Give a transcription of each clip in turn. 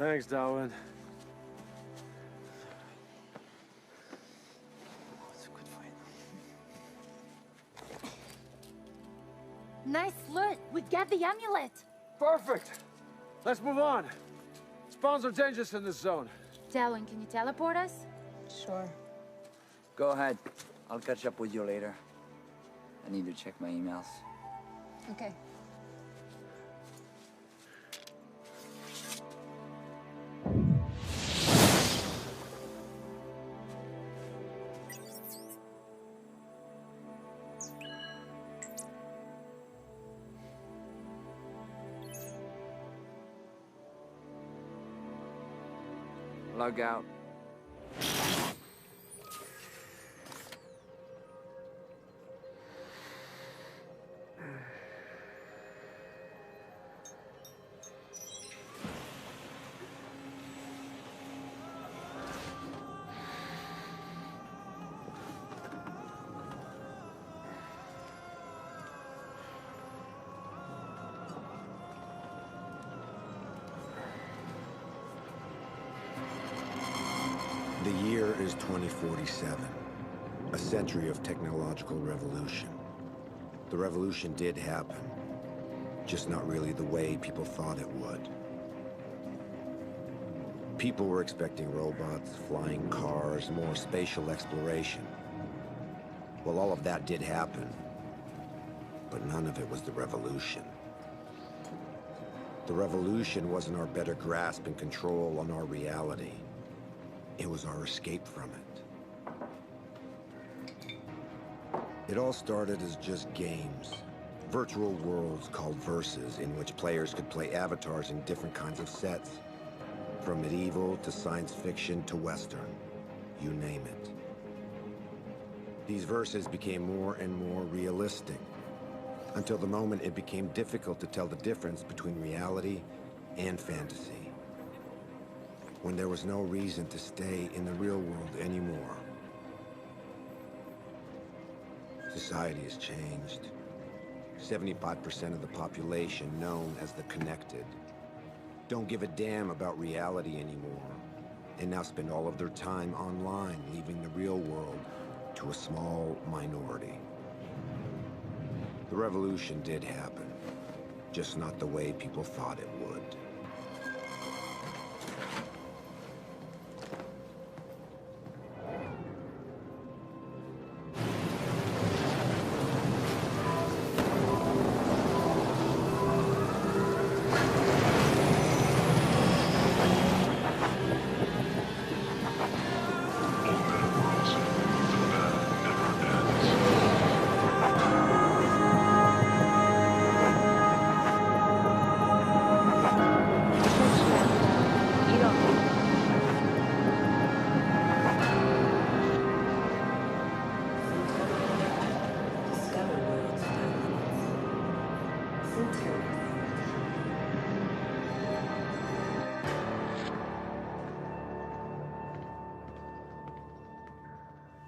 Thanks, Darwin. It's a good fight. Nice loot. We got the amulet. Perfect. Let's move on. Spawns are dangerous in this zone. Darwin, can you teleport us? Sure. Go ahead. I'll catch up with you later. I need to check my emails. Okay. Log out. The year is 2047, a century of technological revolution. The revolution did happen, just not really the way people thought it would. People were expecting robots, flying cars, more spatial exploration. Well, all of that did happen, but none of it was the revolution. The revolution wasn't our better grasp and control on our reality. It was our escape from it. It all started as just games. Virtual worlds called verses in which players could play avatars in different kinds of sets. From medieval to science fiction to Western. You name it. These verses became more and more realistic, until the moment it became difficult to tell the difference between reality and fantasy. When there was no reason to stay in the real world anymore. Society has changed. 75% of the population, known as the connected, don't give a damn about reality anymore, and now spend all of their time online, leaving the real world to a small minority. The revolution did happen, just not the way people thought it would.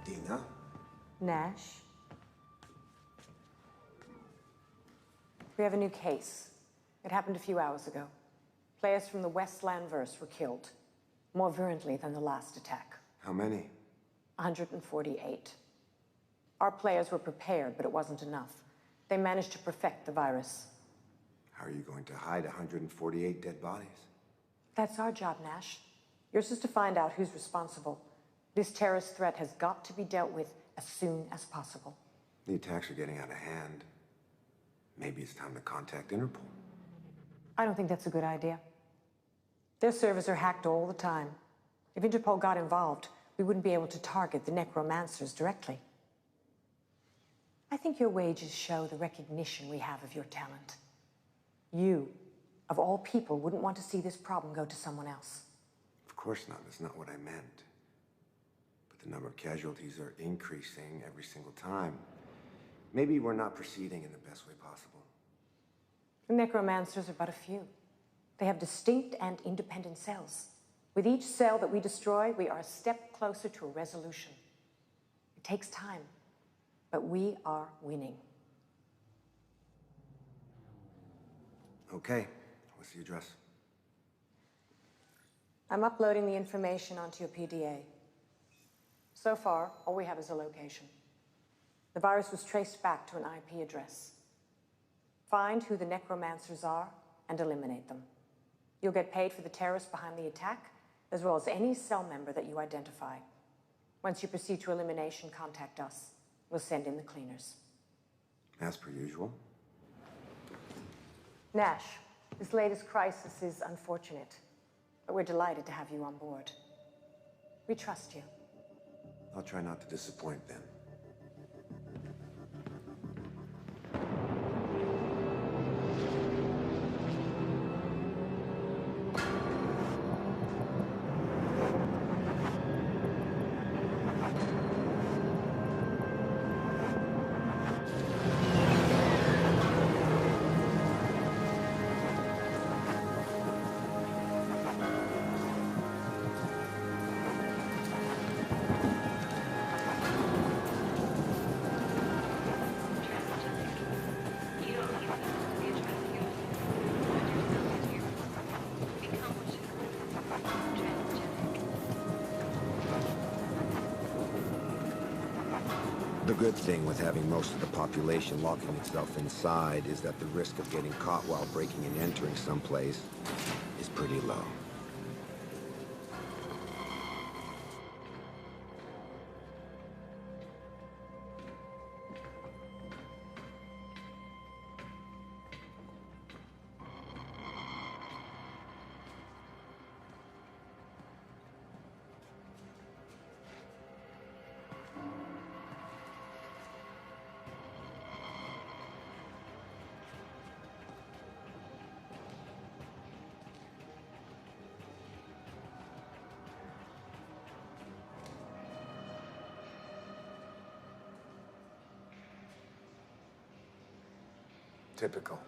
Dina? Nash? We have a new case. It happened a few hours ago. Players from the Westlandverse were killed, more virulently than the last attack. How many? 148. Our players were prepared, but it wasn't enough. They managed to perfect the virus. How are you going to hide 148 dead bodies? That's our job, Nash. Yours is to find out who's responsible. This terrorist threat has got to be dealt with as soon as possible. The attacks are getting out of hand. Maybe it's time to contact Interpol. I don't think that's a good idea. Their servers are hacked all the time. If Interpol got involved, we wouldn't be able to target the necromancers directly. I think your wages show the recognition we have of your talent. You, of all people, wouldn't want to see this problem go to someone else. Of course not. That's not what I meant. But the number of casualties are increasing every single time. Maybe we're not proceeding in the best way possible. The necromancers are but a few. They have distinct and independent cells. With each cell that we destroy, we are a step closer to a resolution. It takes time, but we are winning. Okay, what's the address? I'm uploading the information onto your PDA. So far, all we have is a location. The virus was traced back to an IP address. Find who the necromancers are and eliminate them. You'll get paid for the terrorists behind the attack, as well as any cell member that you identify. Once you proceed to elimination, contact us. We'll send in the cleaners. As per usual. Nash, this latest crisis is unfortunate, but we're delighted to have you on board. We trust you. I'll try not to disappoint then. The good thing with having most of the population locking itself inside is that the risk of getting caught while breaking and entering someplace is pretty low. Typical.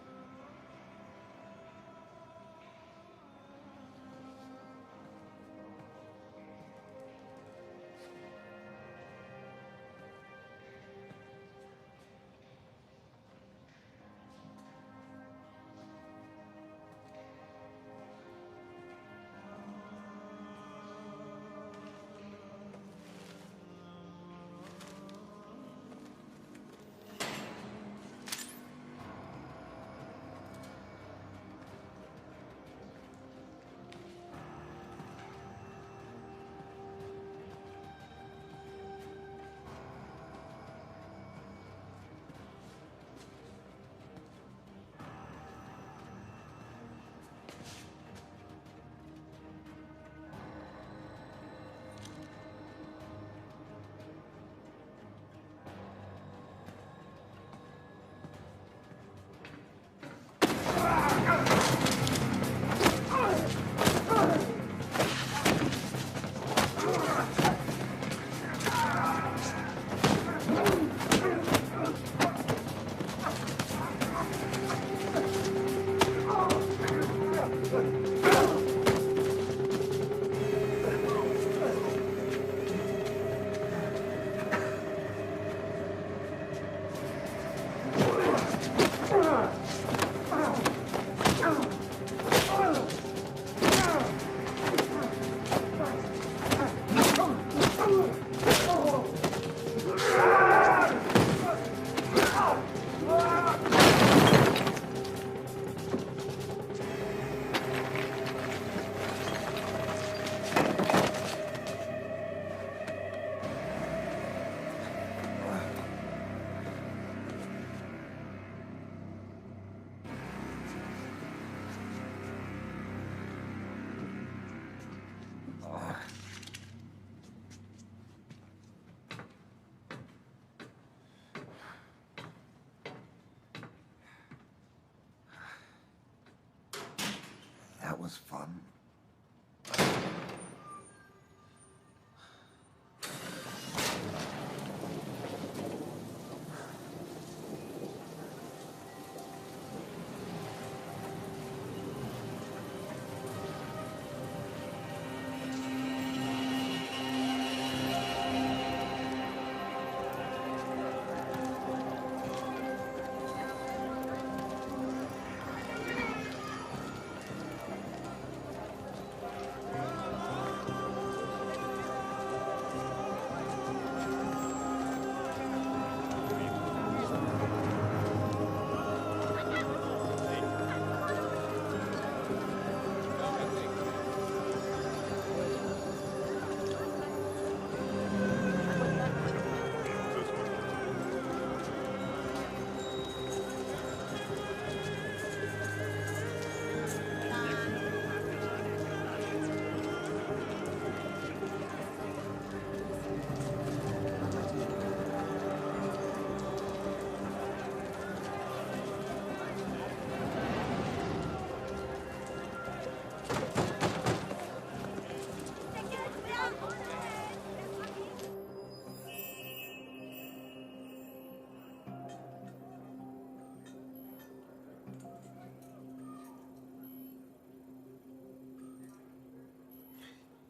That was fun.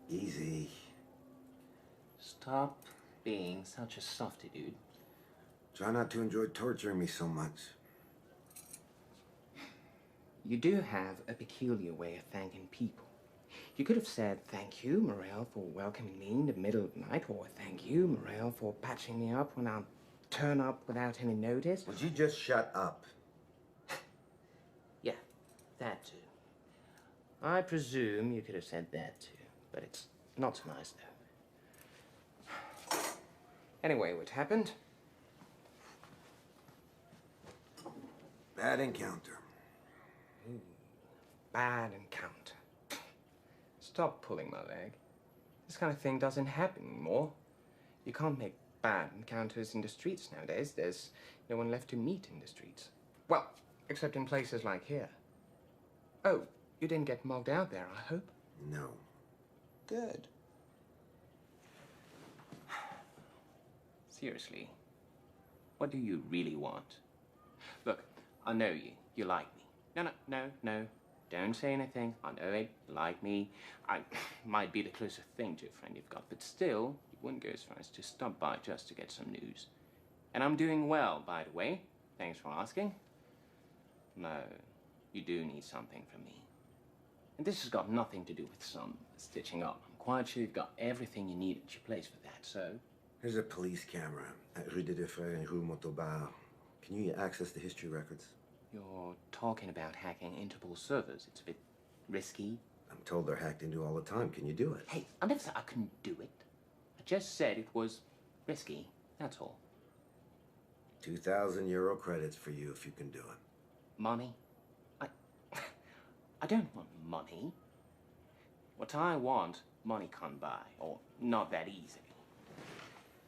Easy. Stop being such a softy, dude. Try not to enjoy torturing me so much. You do have a peculiar way of thanking people. You could have said, thank you, Morel, for welcoming me in the middle of the night, or thank you, Morel, for patching me up when I turn up without any notice. Would you just shut up? Yeah, that too. I presume you could have said that too, but it's not so nice, though. Anyway, what happened? Bad encounter. Bad encounter. Stop pulling my leg. This kind of thing doesn't happen anymore. You can't make bad encounters in the streets nowadays. There's no one left to meet in the streets. Well, except in places like here. Oh, you didn't get mugged out there, I hope? No. Good. Seriously, what do you really want? Look, I know you. You like me. No. Don't say anything. I know it. You like me. I might be the closest thing to a friend you've got, but still, you wouldn't go as far as to stop by just to get some news. And I'm doing well, by the way. Thanks for asking. No, you do need something from me. And this has got nothing to do with some stitching up. I'm quite sure you've got everything you need at your place for that, so... There's a police camera at Rue des Deux Frères and Rue Montauban. Can you access the history records? You're talking about hacking Interpol servers. It's a bit risky. I'm told they're hacked into all the time. Can you do it? Hey, I never said I couldn't do it. I just said it was risky. That's all. 2,000 euro credits for you if you can do it. Money? I don't want money. What I want, money can't buy, or not that easily.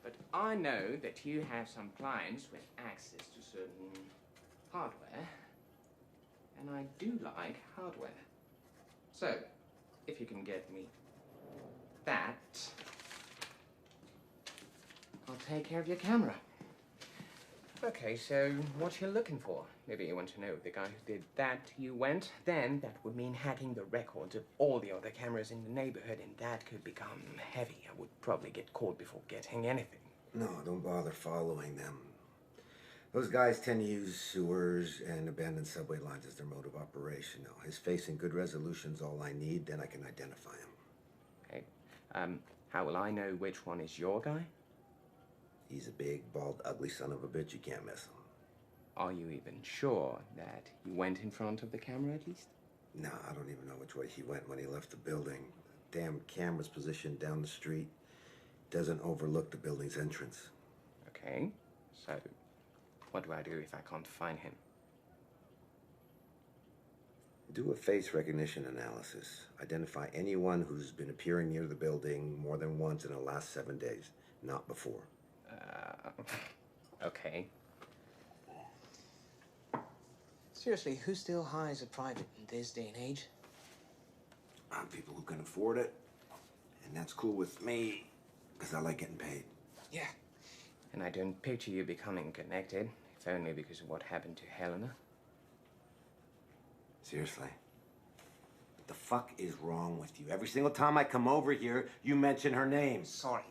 But I know that you have some clients with access to certain hardware, and I do like hardware. So, if you can get me that, I'll take care of your camera. Okay, so what you're looking for? Maybe you want to know the guy who did that to you went? Then that would mean hacking the records of all the other cameras in the neighborhood, and that could become heavy. I would probably get caught before getting anything. No, don't bother following them. Those guys tend to use sewers and abandoned subway lines as their mode of operation. Now, his face and good resolution's all I need, then I can identify him. Okay. How will I know which one is your guy? He's a big, bald, ugly son of a bitch. You can't miss him. Are you even sure that he went in front of the camera at least? No, I don't even know which way he went when he left the building. The damn camera's positioned down the street. Doesn't overlook the building's entrance. Okay. So, what do I do if I can't find him? Do a face recognition analysis. Identify anyone who's been appearing near the building more than once in the last 7 days, not before. Okay. Seriously, who still hires a private in this day and age? People who can afford it. And that's cool with me, because I like getting paid. Yeah. And I don't picture you becoming connected, if only because of what happened to Helena. Seriously. What the fuck is wrong with you? Every single time I come over here, you mention her name. Sorry,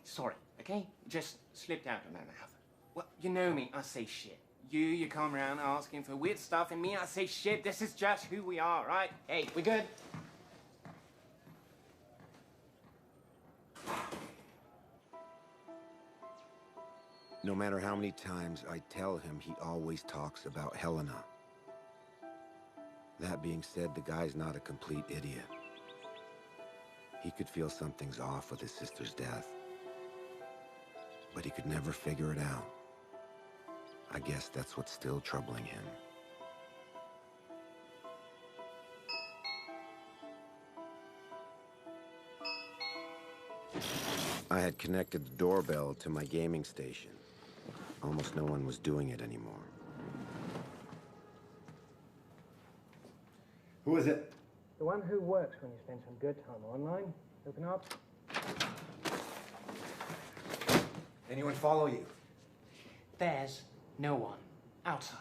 okay? Just slipped out of my mouth. Well, you know me, I say shit. You come around asking for weird stuff, and me, I say shit. This is just who we are, right? Hey, we good? No matter how many times I tell him, he always talks about Helena. That being said, the guy's not a complete idiot. He could feel something's off with his sister's death. But he could never figure it out. I guess that's what's still troubling him. I had connected the doorbell to my gaming station. Almost no one was doing it anymore. Who is it? The one who works when you spend some good time online. Open up. Anyone follow you? There's no one outside.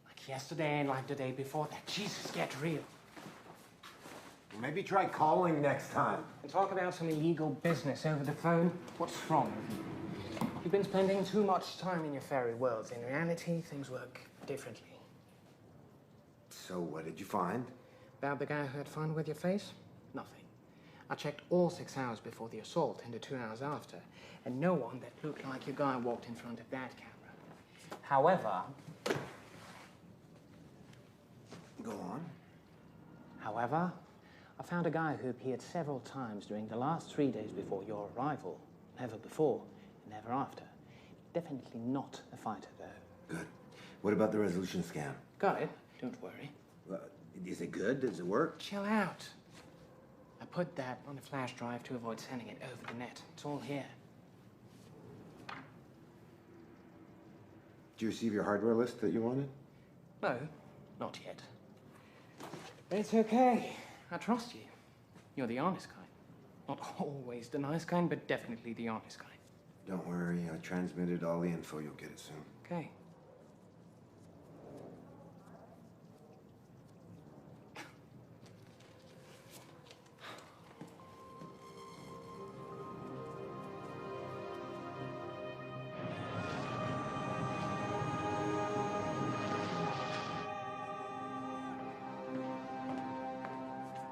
Like yesterday and like the day before that. Jesus, get real. Maybe try calling next time. And talk about some illegal business over the phone? What's wrong with you? You've been spending too much time in your fairy worlds. In reality, things work differently. So what did you find? About the guy who had fun with your face? Nothing. I checked all 6 hours before the assault and the 2 hours after, and no one that looked like your guy walked in front of that camera. However... Go on. However, I found a guy who appeared several times during the last 3 days before your arrival. Never before, and never after. Definitely not a fighter, though. Good. What about the resolution scan? Got it. Don't worry. Is it good? Does it work? Chill out. I put that on a flash drive to avoid sending it over the net. It's all here. Did you receive your hardware list that you wanted? No, not yet. But it's okay. I trust you. You're the honest kind. Not always the nice kind, but definitely the honest kind. Don't worry, I transmitted all the info. You'll get it soon. Okay.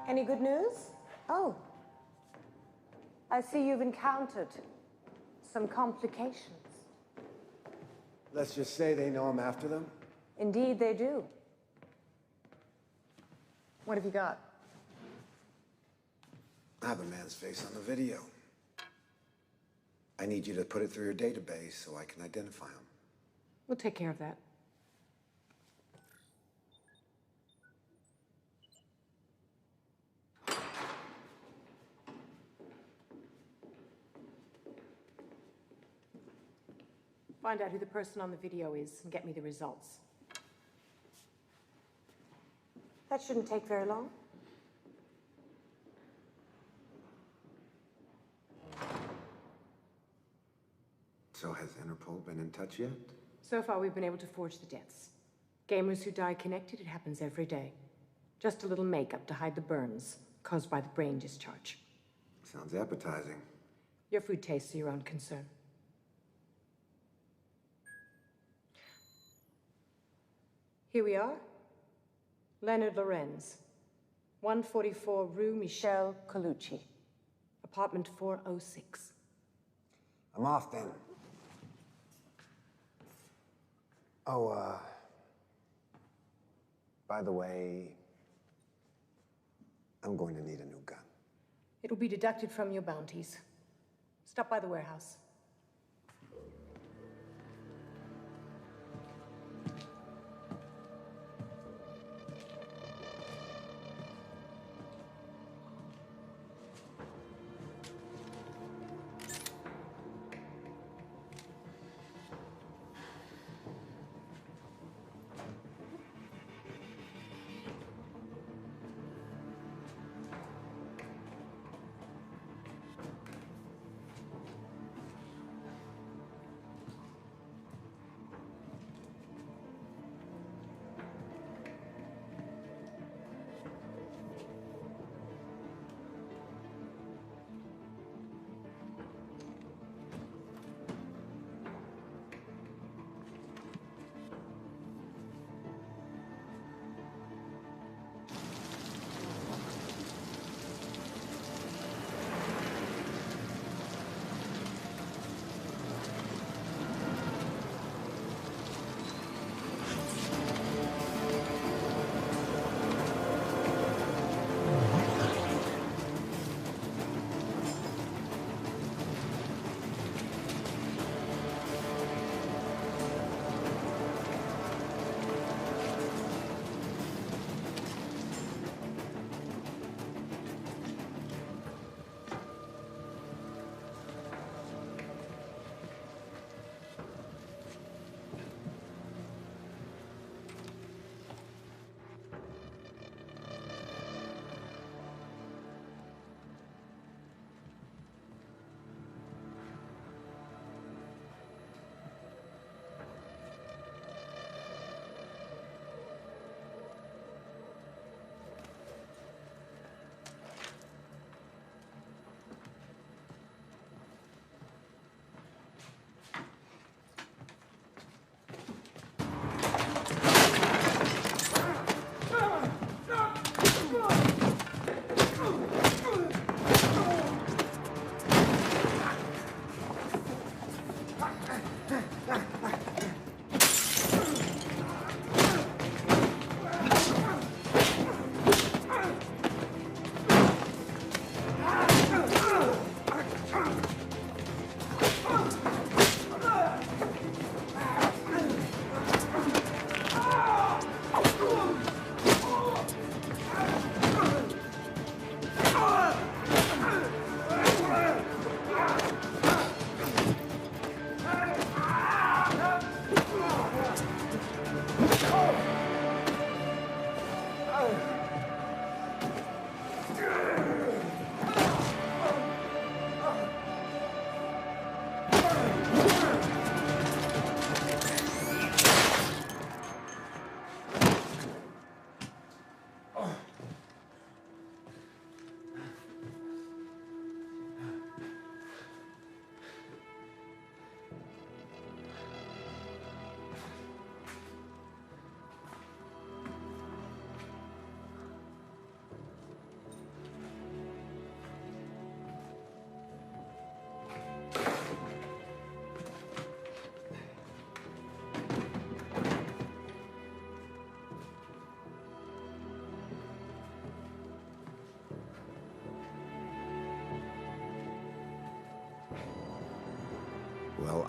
Any good news? Oh. I see you've encountered some complications. Let's just say they know I'm after them. Indeed, they do. What have you got? I have a man's face on the video. I need you to put it through your database so I can identify him. We'll take care of that. Find out who the person on the video is and get me the results. That shouldn't take very long. So has Interpol been in touch yet? So far, we've been able to forge the deaths. Gamers who die connected, it happens every day. Just a little makeup to hide the burns caused by the brain discharge. Sounds appetizing. Your food tastes are your own concern. Here we are. Leonard Lorenz, 144 Rue Michel Colucci, apartment 406. I'm off then. Oh, by the way, I'm going to need a new gun. It'll be deducted from your bounties. Stop by the warehouse.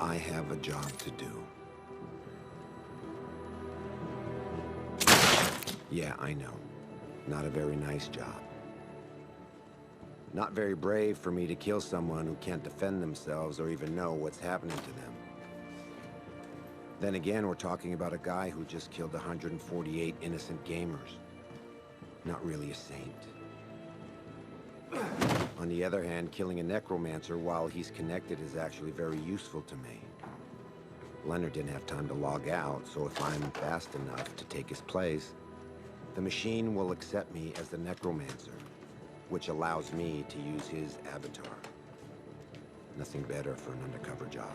I have a job to do. Yeah, I know. Not a very nice job. Not very brave for me to kill someone who can't defend themselves or even know what's happening to them. Then again, we're talking about a guy who just killed 148 innocent gamers. Not really a saint. On the other hand, killing a necromancer while he's connected is actually very useful to me. Leonard didn't have time to log out, so if I'm fast enough to take his place, the machine will accept me as the necromancer, which allows me to use his avatar. Nothing better for an undercover job.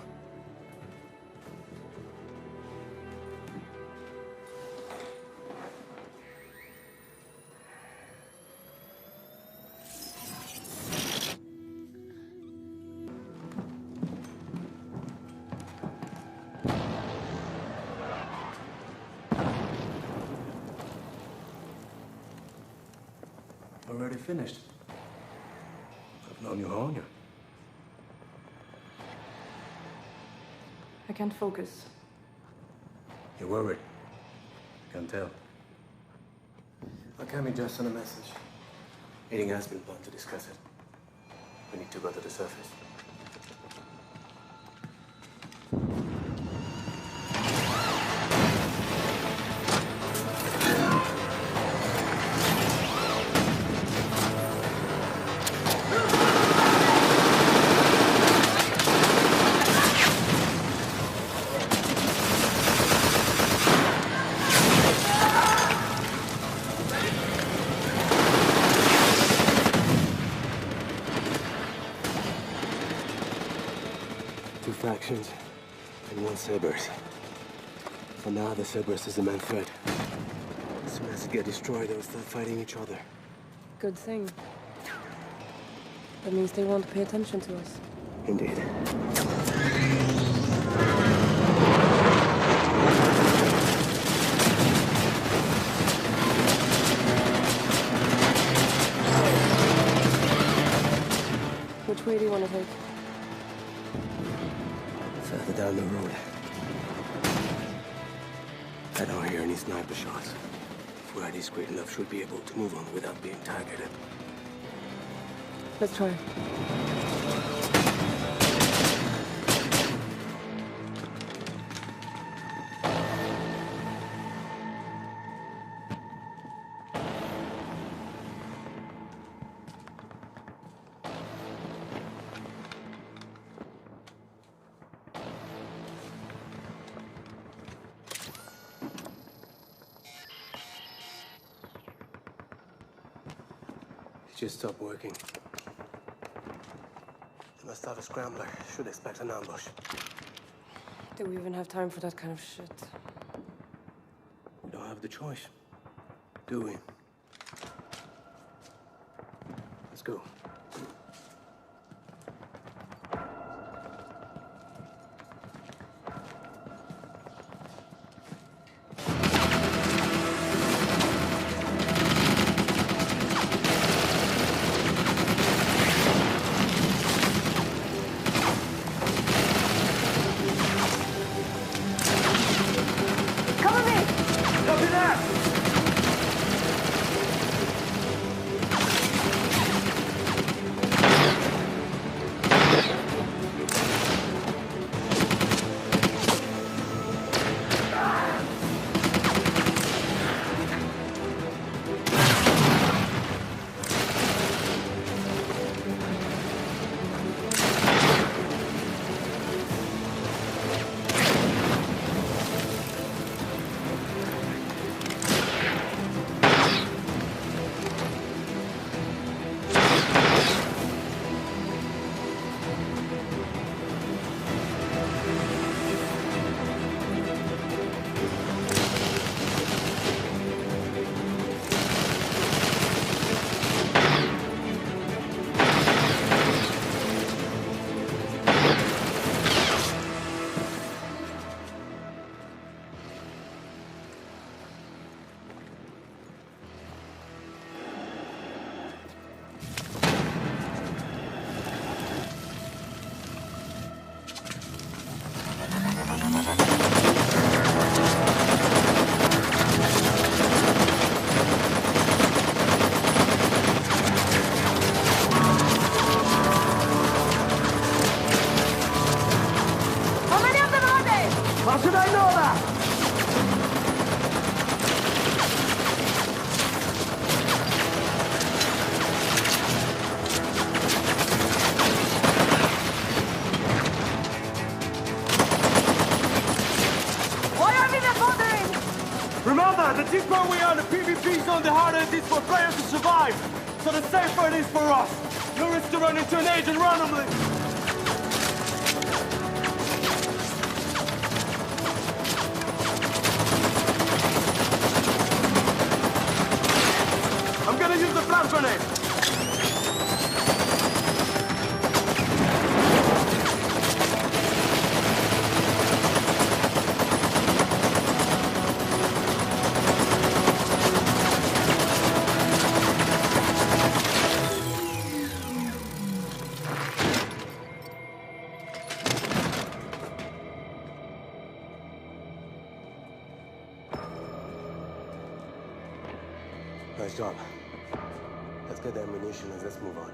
Already finished. I've known you all year. I can't focus. You're worried. Can tell. I came in just on a message. Meeting has been planned to discuss it. We need to go to the surface. Two factions and one Cerberus. For now, the Cerberus is the main threat. As soon as it gets destroyed, they'll start fighting each other. Good thing. That means they won't pay attention to us. Indeed. Which way do you want to take? Further down the road. I don't hear any sniper shots. If we're discreet enough, should be able to move on without being targeted. Let's try. It just stopped working. They must have a scrambler. Should expect an ambush. Do we even have time for that kind of shit? We don't have the choice, do we? Let's go. we are in the PvP zone, the harder it is for players to survive. So the safer it is for us. No risk to run into an agent randomly. I'm gonna use the flash grenade. Nice job. Let's get the ammunition and let's move on.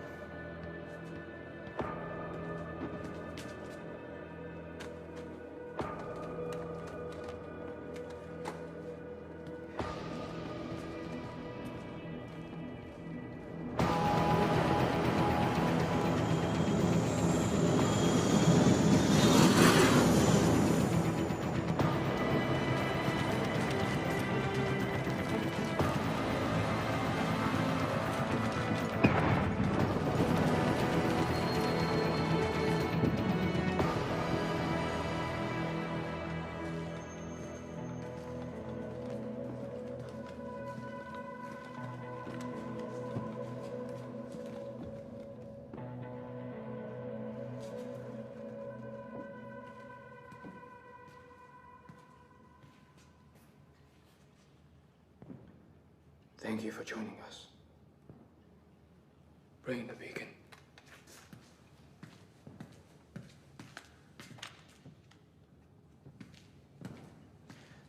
Thank you for joining us. Bring the beacon.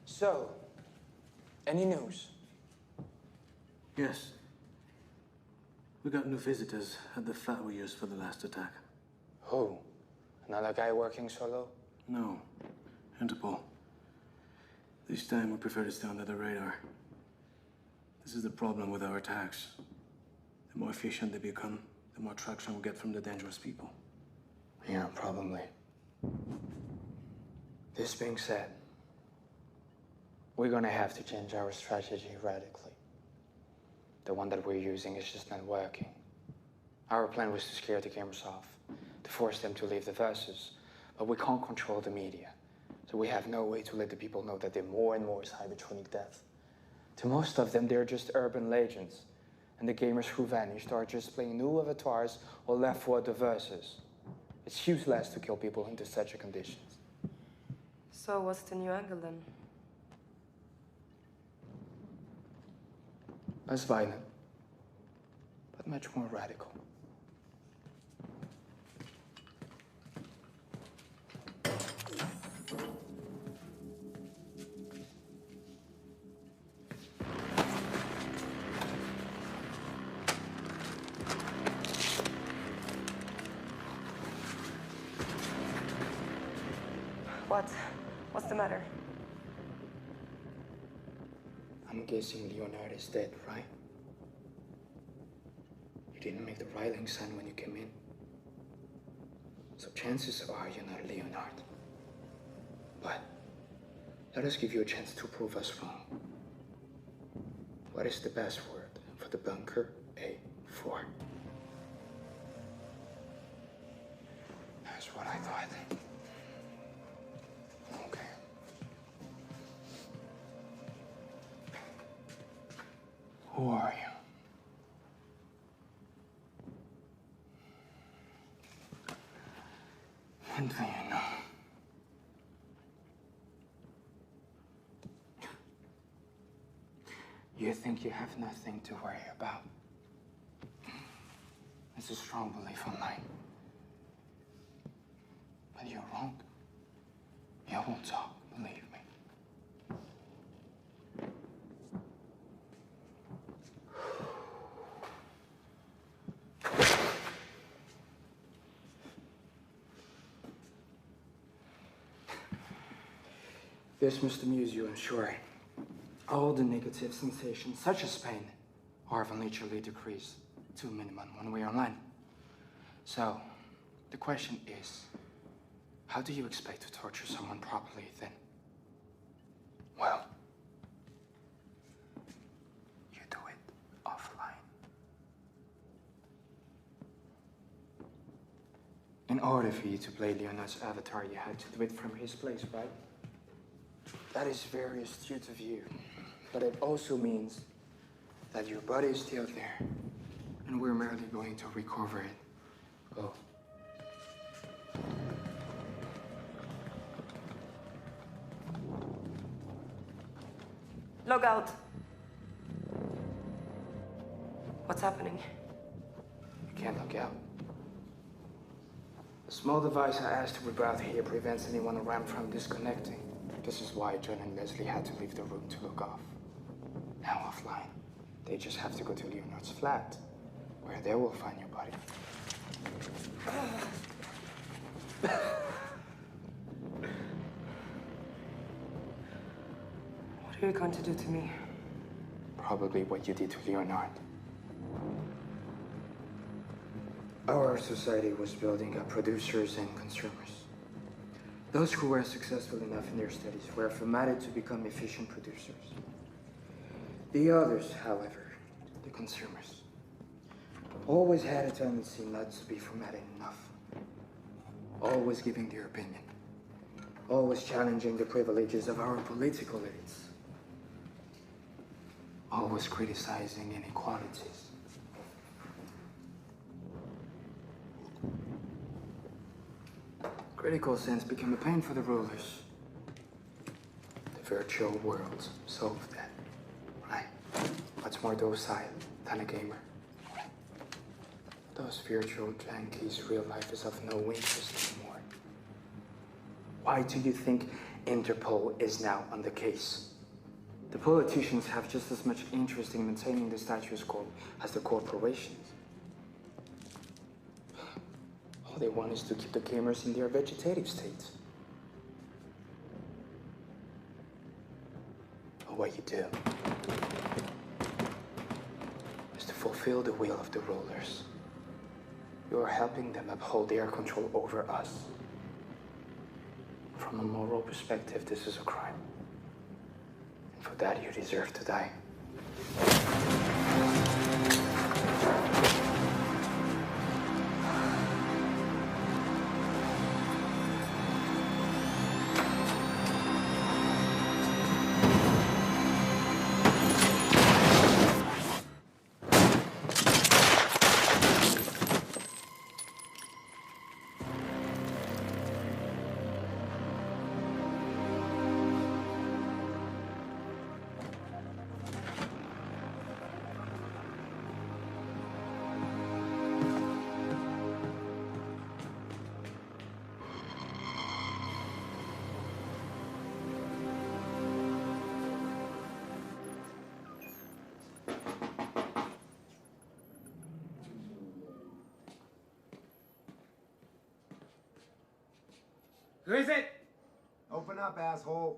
So, any news? Yes. We got new visitors at the flat we used for the last attack. Who? Another guy working solo? No. Interpol. This time we prefer to stay under the radar. This is the problem with our attacks. The more efficient they become, the more traction we get from the dangerous people. Yeah, probably. This being said, we're gonna have to change our strategy radically. The one that we're using is just not working. Our plan was to scare the gamers off, to force them to leave the verses, but we can't control the media. So we have no way to let the people know that they're more and more cybertronic death. To most of them, they're just urban legends. And the gamers who vanished are just playing new avatars or left for the verses. It's useless to kill people into such a conditions. So what's the new angle then? Less violent, but much more radical. What? What's the matter? I'm guessing Leonard is dead, right? You didn't make the Riling sign when you came in. So chances are you're not Leonard. But let us give you a chance to prove us wrong. What is the password for the bunker A4? That's what I thought. Okay. Who are you? What do you know? You think you have nothing to worry about. It's a strong belief of mine. But you're wrong. You won't talk, believe me. This must amuse you, I'm sure. All the negative sensations, such as pain, are eventually decreased to a minimum when we're online. So, the question is, how do you expect to torture someone properly then? Well, order for you to play Leonard's avatar, you had to do it from his place, right? That is very astute of you. But it also means that your body is still there, and we're merely going to recover it. Go. Log out. What's happening? You can't log out. The small device I asked to reroute here prevents anyone around from disconnecting. This is why John and Leslie had to leave the room to log off. Now offline, they just have to go to Leonard's flat, where they will find your body. What are you going to do to me? Probably what you did to Leonard. Our society was building up producers and consumers. Those who were successful enough in their studies were formatted to become efficient producers. The others, however, the consumers, always had a tendency not to be formatted enough. Always giving their opinion. Always challenging the privileges of our political elites. Always criticizing inequalities. Critical sense became a pain for the rulers. The virtual world solved that, right? Much more docile than a gamer. Those virtual junkies' real life is of no interest anymore. Why do you think Interpol is now on the case? The politicians have just as much interest in maintaining the status quo as the corporations. All they want is to keep the gamers in their vegetative state. But what you do is to fulfill the will of the rulers. You are helping them uphold their control over us. From a moral perspective, this is a crime. And for that, you deserve to die. Who is it? Open up, asshole.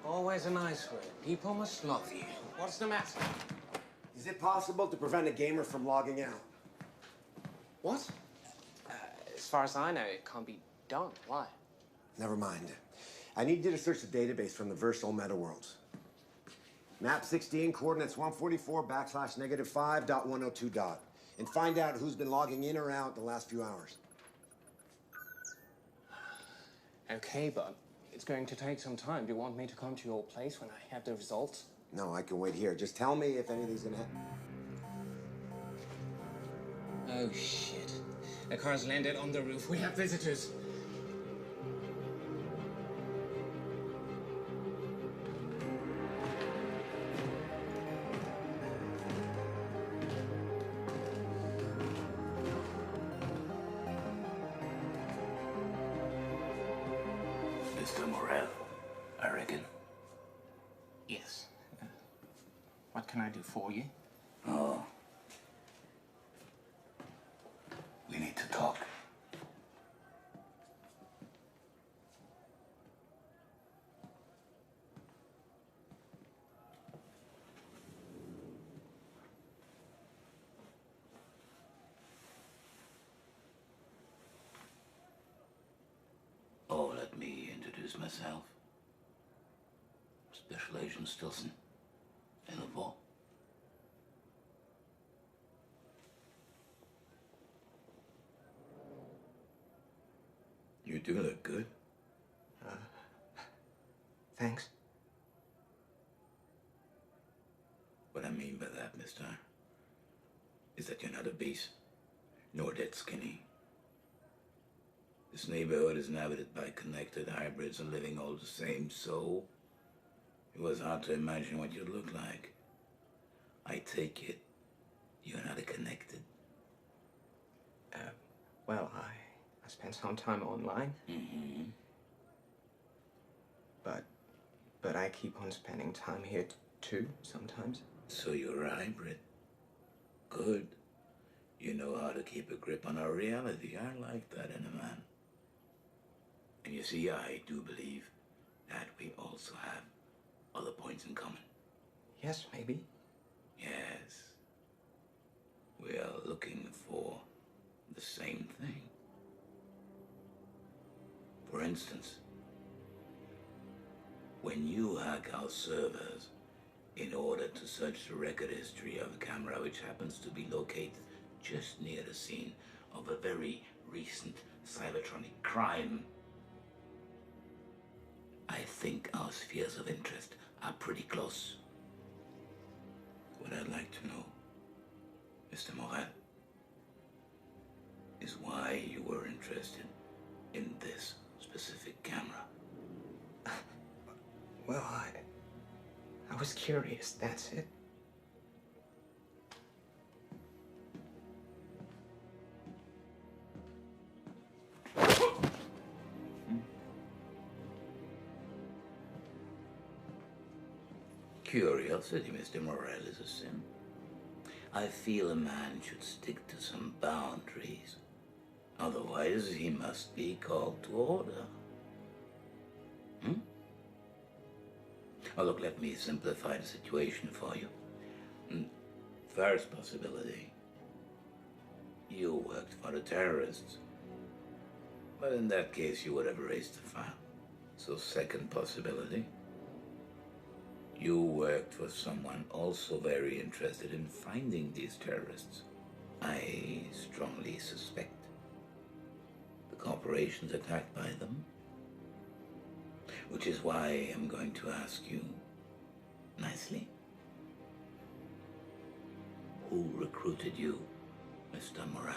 Always a nice word. People must love you. What's the matter? Is it possible to prevent a gamer from logging out? What? As far as I know, it can't be done. Why? Never mind. I need you to search the database from the virtual meta worlds. Map 16, coordinates 144/-5.102. And find out who's been logging in or out the last few hours. Okay, but it's going to take some time. Do you want me to come to your place when I have the results? No, I can wait here. Just tell me if anything's gonna happen. Oh, shit. The car's landed on the roof. We have visitors. Mr. Morel, I reckon. Yes. What can I do for you? Oh. We need to talk. Oh, let me introduce myself. Special Agent Stilson. Interpol. You do look good. Thanks. What I mean by that, mister, is that you're not obese, nor dead skinny. This neighborhood is inhabited by connected hybrids and living all the same, so it was hard to imagine what you'd look like. I take it you're not connected. Well, I spent some time online. Mm-hmm. But I keep on spending time here too, sometimes. So you're a hybrid. Good. You know how to keep a grip on our reality. I like that in a man. And you see, I do believe that we also have other points in common. Yes, maybe. Yes. We are looking for the same thing. For instance, when you hack our servers in order to search the record history of a camera which happens to be located just near the scene of a very recent cybertronic crime, I think our spheres of interest are pretty close. What I'd like to know, Mr. Morel, is why you were interested in this specific camera. Well, I was curious, that's it. Curiosity, Mr. Morel, is a sin. I feel a man should stick to some boundaries. Otherwise, he must be called to order. Oh, look, let me simplify the situation for you. First possibility. You worked for the terrorists. But in that case, you would have erased the file. So second possibility. You worked for someone also very interested in finding these terrorists. I strongly suspect the corporations attacked by them. Which is why I'm going to ask you, nicely, who recruited you, Mr. Morel?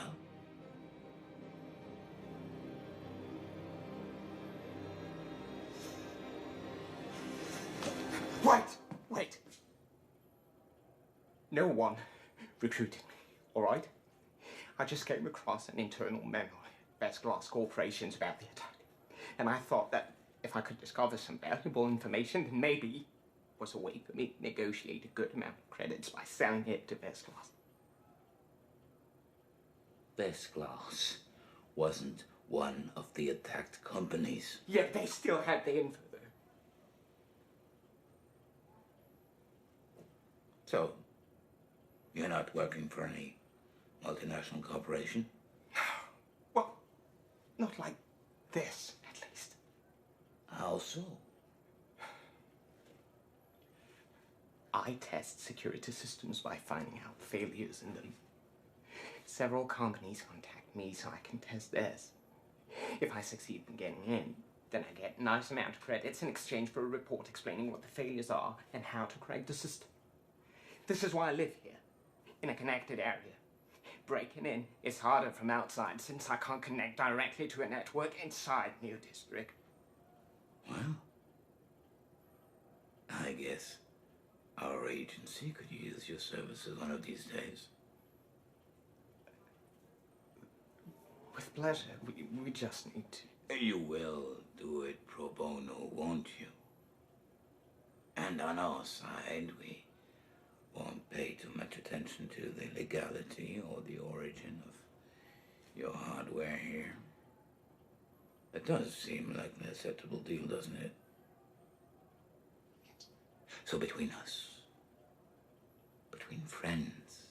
Wait! No one recruited me, all right? I just came across an internal memo at Best Glass Corporation's about the attack. And I thought that if I could discover some valuable information, then maybe it was a way for me to negotiate a good amount of credits by selling it to Best Glass. Best Glass wasn't one of the attacked companies. Yet they still had the info, though. So, you're not working for any multinational corporation? Well, not like this, at least. How so? I test security systems by finding out failures in them. Several companies contact me so I can test theirs. If I succeed in getting in, then I get a nice amount of credits in exchange for a report explaining what the failures are and how to correct the system. This is why I live here, in a connected area. Breaking in is harder from outside since I can't connect directly to a network inside New District. Well, I guess our agency could use your services one of these days. With pleasure. We just need to. You will do it pro bono, won't you? And on our side, we won't pay too much attention to the legality or the origin of your hardware here. It does seem like an acceptable deal, doesn't it? So between us, between friends,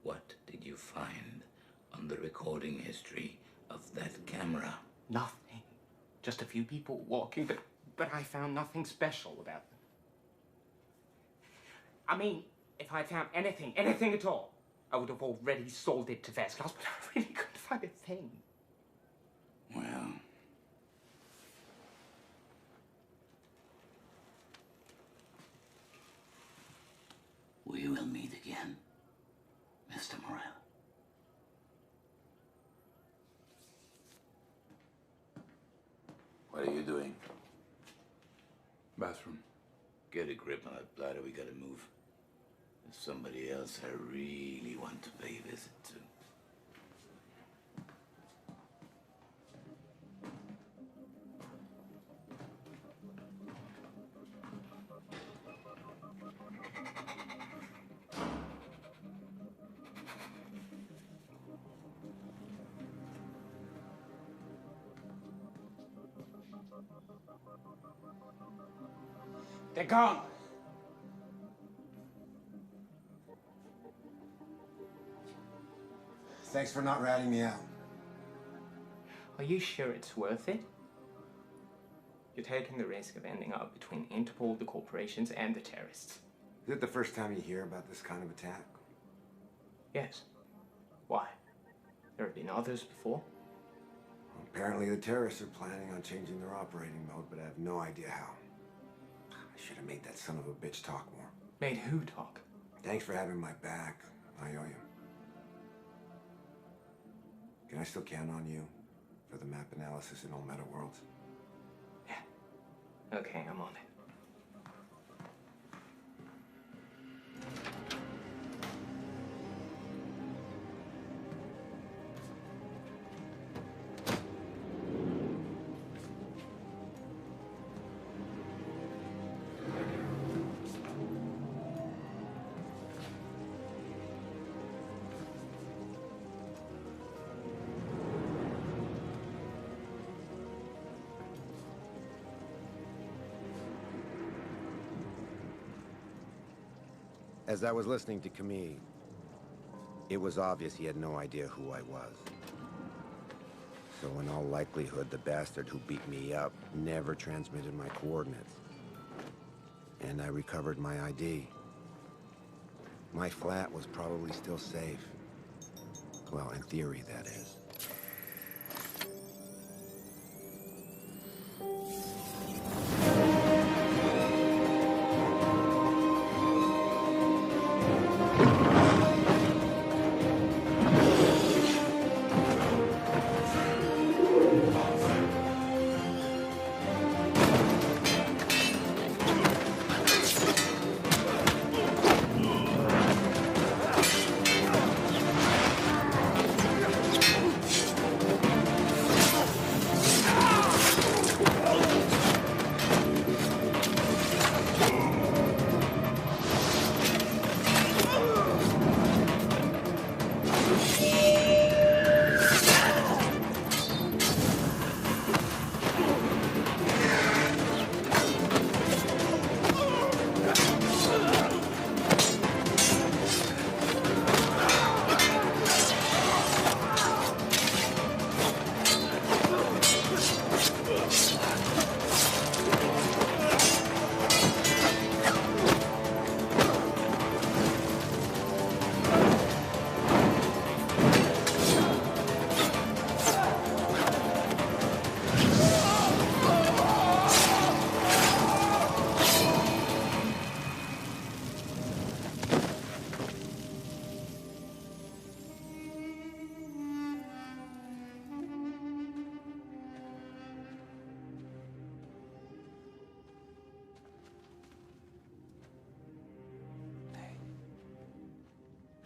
what did you find on the recording history of that camera? Nothing. Just a few people walking, but I found nothing special about them. I mean, if I found anything at all, I would have already sold it to Vescas, but I really couldn't find a thing. Well, we will meet again, Mr. Morel. What are you doing? Bathroom. Get a grip on that bladder, we gotta move. There's somebody else I really want to pay a visit to. They're gone. Thanks for not ratting me out. Are you sure it's worth it? You're taking the risk of ending up between Interpol, the corporations, and the terrorists. Is it the first time you hear about this kind of attack? Yes. Why? There have been others before? Well, apparently the terrorists are planning on changing their operating mode, but I have no idea how. I should have made that son of a bitch talk more. Made who talk? Thanks for having my back. I owe you. Can I still count on you for the map analysis in all meta worlds? Yeah. Okay, I'm on it. As I was listening to Camille, it was obvious he had no idea who I was. So in all likelihood, the bastard who beat me up never transmitted my coordinates. And I recovered my ID. My flat was probably still safe. Well, in theory, that is.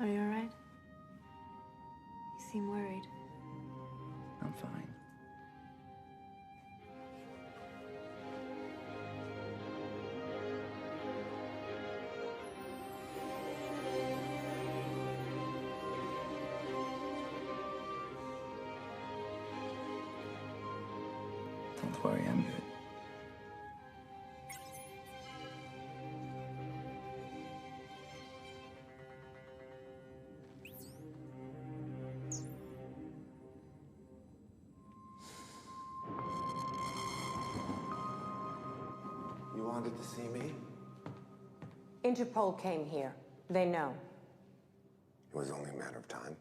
Are you all right? You seem worried. I'm fine. Don't worry, I'm good. You wanted to see me? Interpol came here. They know. It was only a matter of time.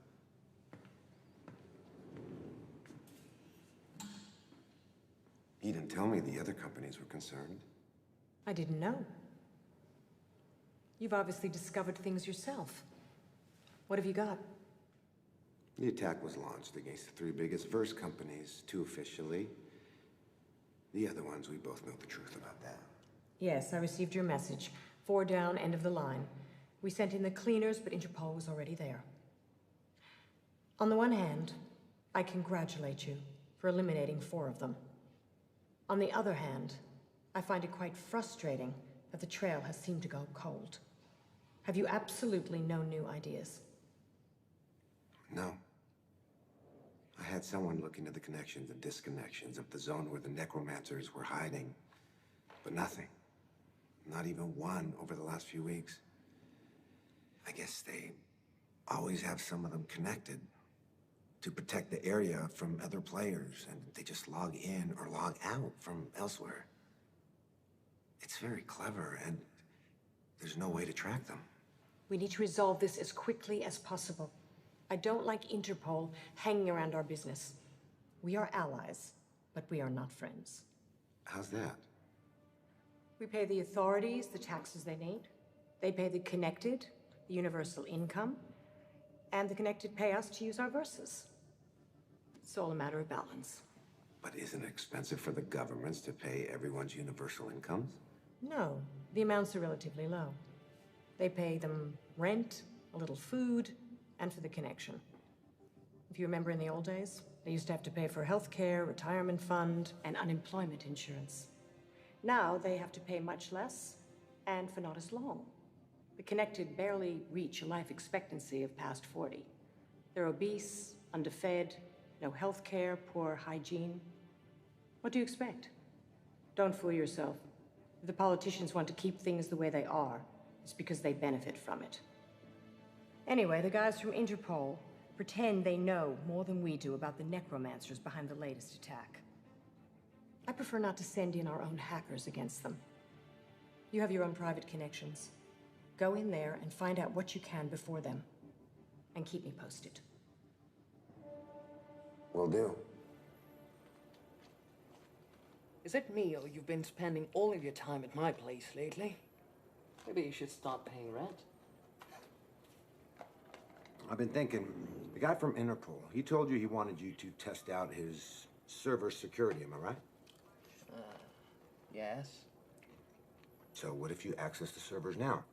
You didn't tell me the other companies were concerned. I didn't know. You've obviously discovered things yourself. What have you got? The attack was launched against the three biggest verse companies, two officially. The other ones, we both know the truth about that. Yes, I received your message. 4 down, end of the line. We sent in the cleaners, but Interpol was already there. On the one hand, I congratulate you for eliminating 4 of them. On the other hand, I find it quite frustrating that the trail has seemed to go cold. Have you absolutely no new ideas? No. I had someone look into the connections and disconnections of the zone where the necromancers were hiding, but nothing. Not even one over the last few weeks. I guess they always have some of them connected to protect the area from other players, and they just log in or log out from elsewhere. It's very clever, and there's no way to track them. We need to resolve this as quickly as possible. I don't like Interpol hanging around our business. We are allies, but we are not friends. How's that? We pay the authorities the taxes they need. They pay the connected the universal income, and the connected pay us to use our verses. It's all a matter of balance. But isn't it expensive for the governments to pay everyone's universal incomes? No, the amounts are relatively low. They pay them rent, a little food, and for the connection. If you remember in the old days, they used to have to pay for healthcare, retirement fund, and unemployment insurance. Now they have to pay much less, and for not as long. The connected barely reach a life expectancy of past 40. They're obese, underfed, no healthcare, poor hygiene. What do you expect? Don't fool yourself. If the politicians want to keep things the way they are, it's because they benefit from it. Anyway, the guys from Interpol pretend they know more than we do about the necromancers behind the latest attack. I prefer not to send in our own hackers against them. You have your own private connections. Go in there and find out what you can before them. And keep me posted. Will do. Is it me, or you've been spending all of your time at my place lately? Maybe you should start paying rent. I've been thinking, the guy from Interpol, he told you he wanted you to test out his server security, am I right? Yes. So what if you access the servers now?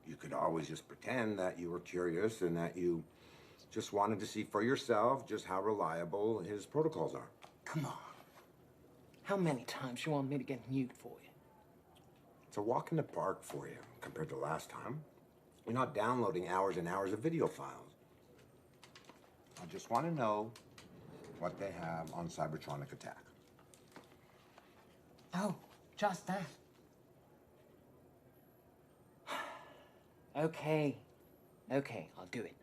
You could always just pretend that you were curious and that you just wanted to see for yourself just how reliable his protocols are. Come on. How many times you want me to get mute for you? It's a walk in the park for you compared to last time. You're not downloading hours and hours of video files. I just want to know what they have on Cybertronic Attack. Oh, just that. Okay. Okay, I'll do it.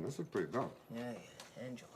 This is pretty good. Yeah, enjoy.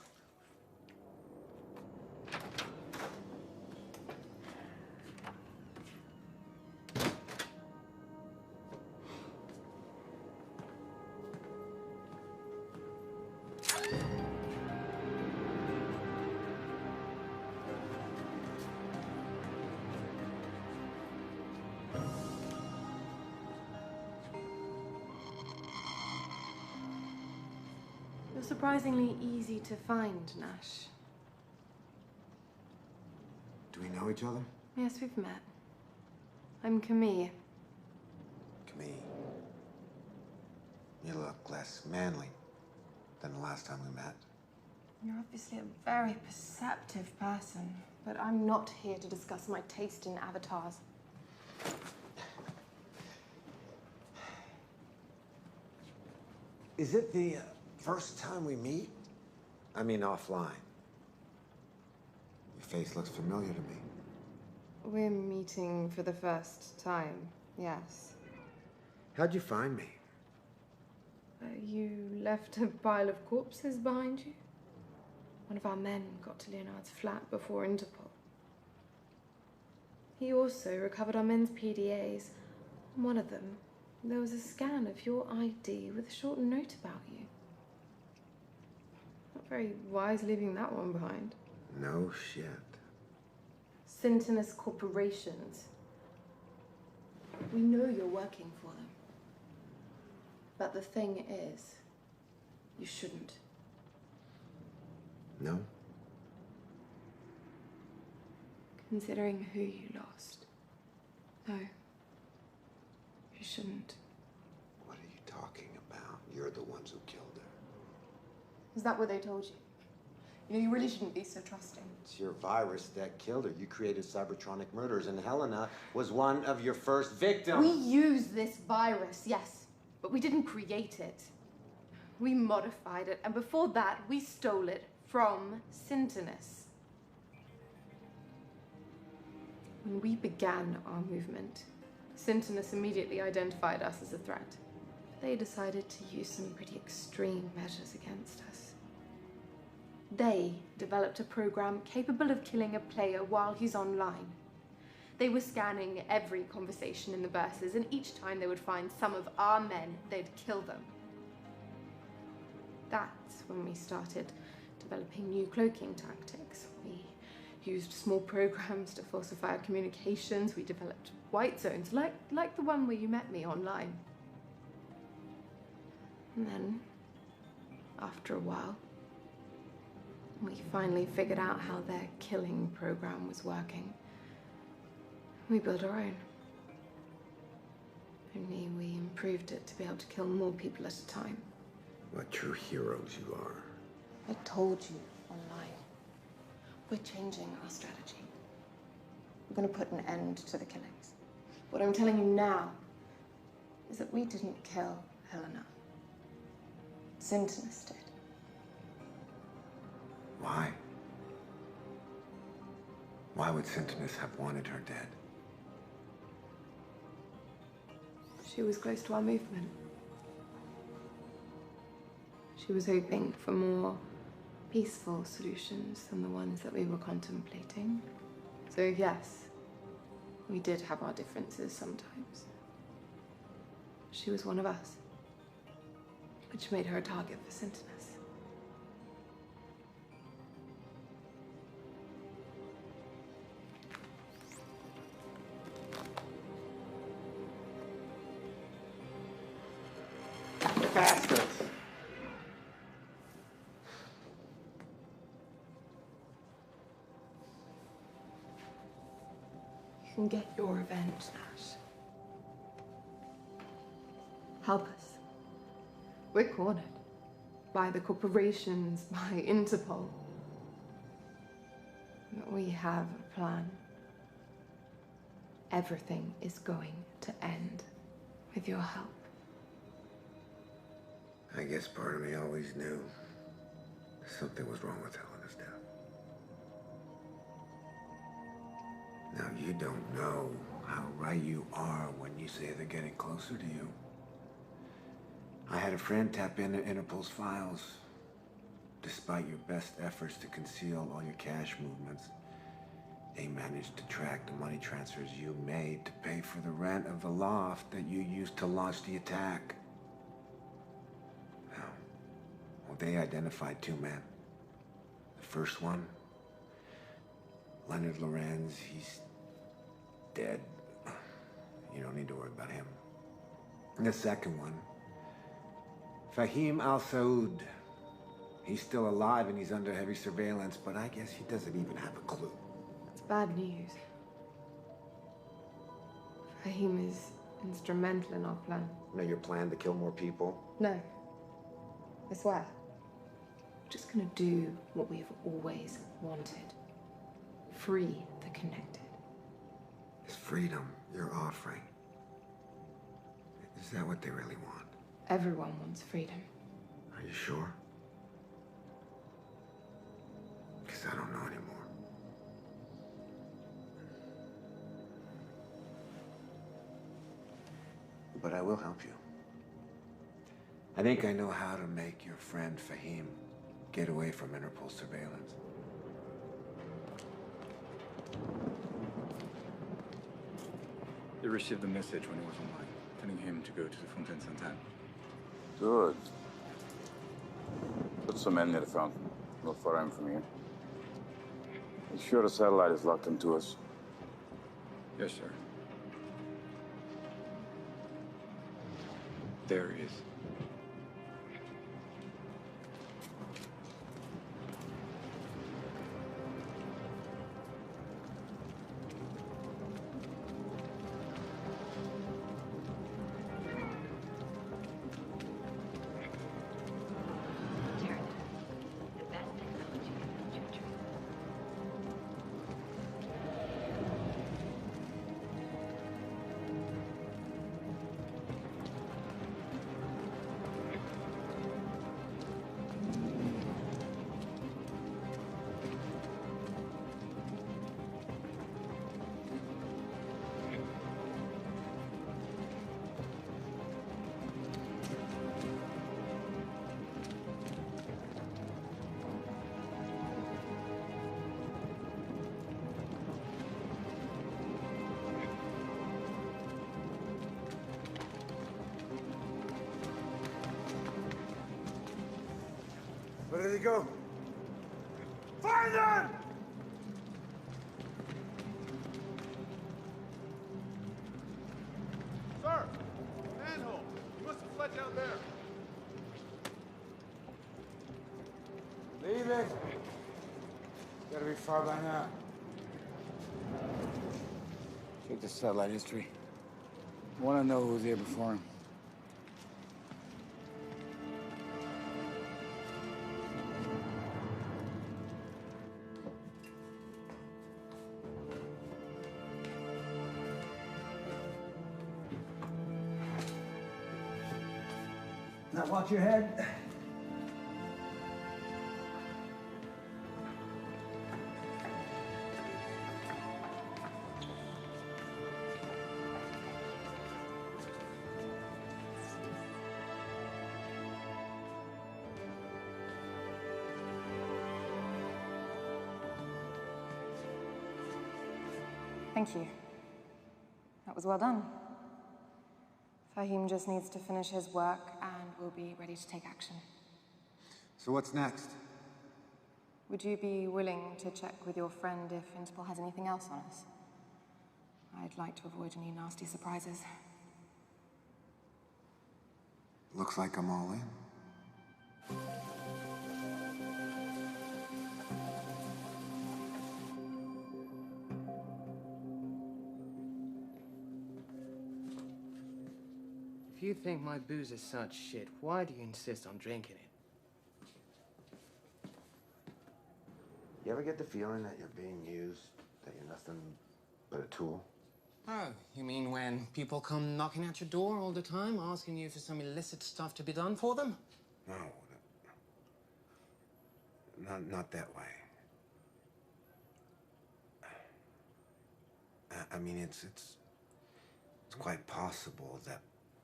You're surprisingly easy to find, Nash. Do we know each other? Yes, we've met. I'm Camille. Camille. You look less manly than the last time we met. You're obviously a very perceptive person, but I'm not here to discuss my taste in avatars. Is it the first time we meet? I mean offline. Your face looks familiar to me. We're meeting for the first time, yes. How'd you find me? You left a pile of corpses behind you? One of our men got to Leonard's flat before Interpol. He also recovered our men's PDAs. One of them There was a scan of your ID with a short note about you. Not very wise leaving that one behind. No shit. Sintonus Corporations. We know you're working for them. But the thing is, you shouldn't. No? Considering who you lost. No. You shouldn't. What are you talking about? You're the ones who killed her. Is that what they told you? You know, you really shouldn't be so trusting. It's your virus that killed her. You created cybertronic murders, and Helena was one of your first victims. We used this virus, yes, but we didn't create it. We modified it, and before that, we stole it from Sintonus. When we began our movement, Sintonus immediately identified us as a threat. They decided to use some pretty extreme measures against us. They developed a program capable of killing a player while he's online. They were scanning every conversation in the verses, and each time they would find some of our men, they'd kill them. That's when we started developing new cloaking tactics. We used small programs to falsify our communications. We developed white zones, like the one where you met me online. And then, after a while, we finally figured out how their killing program was working. We built our own. Only we improved it to be able to kill more people at a time. What true heroes you are. I told you online. We're changing our strategy. We're going to put an end to the killings. What I'm telling you now is that we didn't kill Helena. Sintonus did. Why? Why would Sintonus have wanted her dead? She was close to our movement. She was hoping for more peaceful solutions than the ones that we were contemplating. So yes, we did have our differences sometimes. She was one of us, which made her a target for Sintonus. Bastards! You can get your revenge, Nash. Help us. We're cornered. By the corporations, by Interpol. But we have a plan. Everything is going to end with your help. I guess part of me always knew something was wrong with Helena's death. Now, you don't know how right you are when you say they're getting closer to you. I had a friend tap into Interpol's files. Despite your best efforts to conceal all your cash movements, they managed to track the money transfers you made to pay for the rent of the loft that you used to launch the attack. Well, they identified two men. The first one, Leonard Lorenz, he's dead. You don't need to worry about him. And the second one, Fahim Al-Saud. He's still alive and he's under heavy surveillance, but I guess he doesn't even have a clue. That's bad news. Fahim is instrumental in our plan. You know your plan to kill more people? No. I swear. We're just gonna do what we've always wanted. Free the connected. Is freedom you're offering? Is that what they really want? Everyone wants freedom. Are you sure? Because I don't know anymore. But I will help you. I think I know how to make your friend Fahim get away from Interpol surveillance. He received the message when he was online. telling him to go to the Fontaine Sainte-Anne. Good. Put some men near the fountain. Not far in from here. Make sure the satellite is locked into us. Yes, sir. There is. Where did he go? Find them! Sir! Manhole! He must have fled down there. Leave it. Gotta be far by now. Check the satellite history. I want to know who was there before him. Now watch your head. Thank you. That was well done. Fahim just needs to finish his work and we'll be ready to take action. So what's next? Would you be willing to check with your friend if Interpol has anything else on us? I'd like to avoid any nasty surprises. Looks like I'm all in. If you think my booze is such shit, why do you insist on drinking it? You ever get the feeling that you're being used, that you're nothing but a tool? Oh, you mean when people come knocking at your door all the time, asking you for some illicit stuff to be done for them? No. Not that way. I mean, it's quite possible that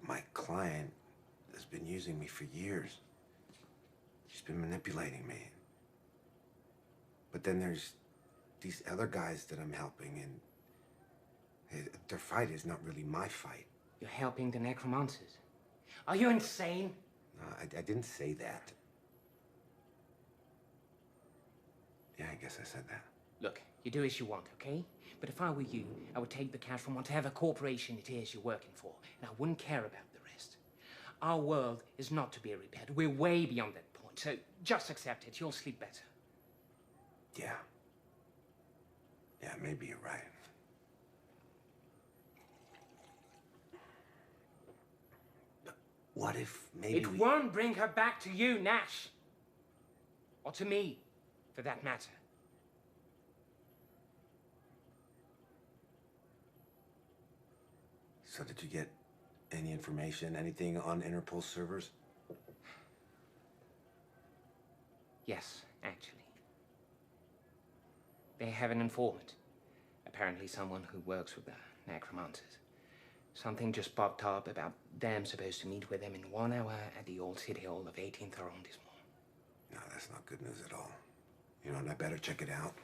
my client has been using me for years. She's been manipulating me. But then there's these other guys that I'm helping, and their fight is not really my fight. You're helping the necromancers. Are you insane? No, I didn't say that. Yeah, I guess I said that. Look, you do as you want, okay? But if I were you, I would take the cash from whatever corporation it is you're working for, and I wouldn't care about the rest. Our world is not to be repaired. We're way beyond that point, so just accept it. You'll sleep better. Yeah. Yeah, maybe you're right. But what if maybe It won't bring her back to you, Nash. Or to me, for that matter. So did you get any information, anything on Interpol servers? Yes, actually. They have an informant. Apparently someone who works with the necromancers. Something just popped up about them supposed to meet with them in 1 hour at the old city hall of 18th arrondissement. No, that's not good news at all. You know, and I better check it out.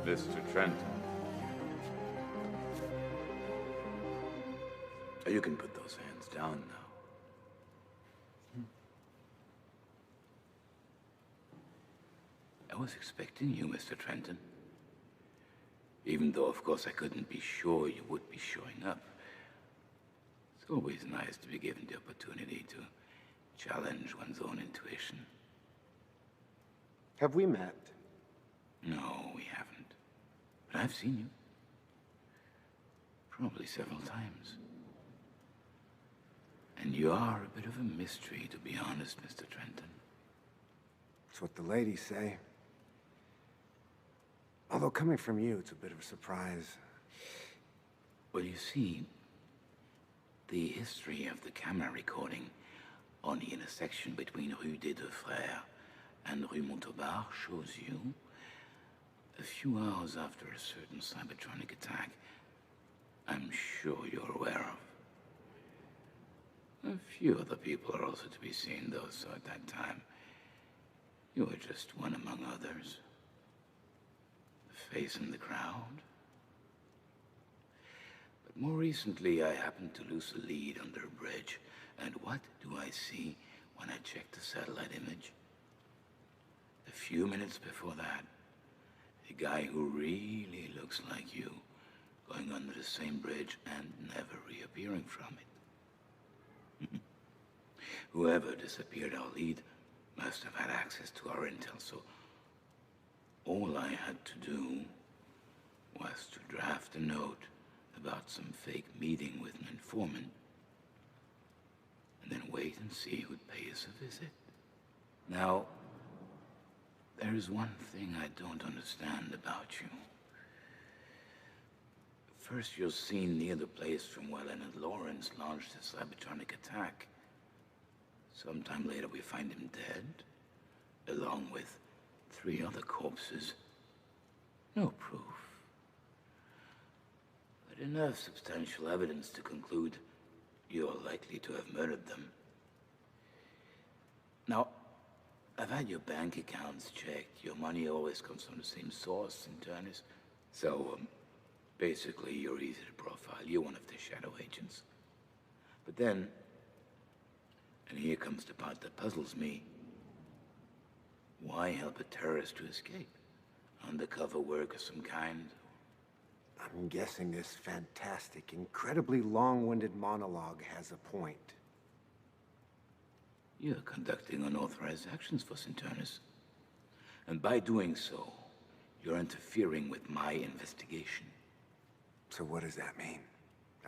Mr. Trenton. You can put those hands down now. I was expecting you, Mr. Trenton. Even though, of course, I couldn't be sure you would be showing up. It's always nice to be given the opportunity to challenge one's own intuition. Have we met? No, we haven't. But I've seen you. Probably several times. And you are a bit of a mystery, to be honest, Mr. Trenton. That's what the ladies say. Although coming from you, it's a bit of a surprise. Well, you see, the history of the camera recording on the intersection between Rue des Deux Frères and Rue Montauban shows you, a few hours after a certain Cybertronic attack, I'm sure you're aware of. A few other people are also to be seen, though, so at that time, you were just one among others. The face in the crowd. But more recently, I happened to lose a lead under a bridge, and what do I see when I check the satellite image? A few minutes before that, a guy who really looks like you, going under the same bridge and never reappearing from it. Whoever disappeared our lead must have had access to our intel, so all I had to do was to draft a note about some fake meeting with an informant, and then wait and see who'd pay us a visit. Now, there is one thing I don't understand about you. First, you're seen near the place from where Leonard Lawrence launched his Cybertronic attack. Sometime later, we find him dead, along with 3 other corpses. No proof. But enough substantial evidence to conclude you're likely to have murdered them. Now, I've had your bank accounts checked. Your money always comes from the same source in Turnus. So, basically, you're easy to profile. You're one of the shadow agents. But then, and here comes the part that puzzles me, why help a terrorist to escape? Undercover work of some kind? I'm guessing this fantastic, incredibly long-winded monologue has a point. You're conducting unauthorized actions for Centurnus. And by doing so, you're interfering with my investigation. So what does that mean?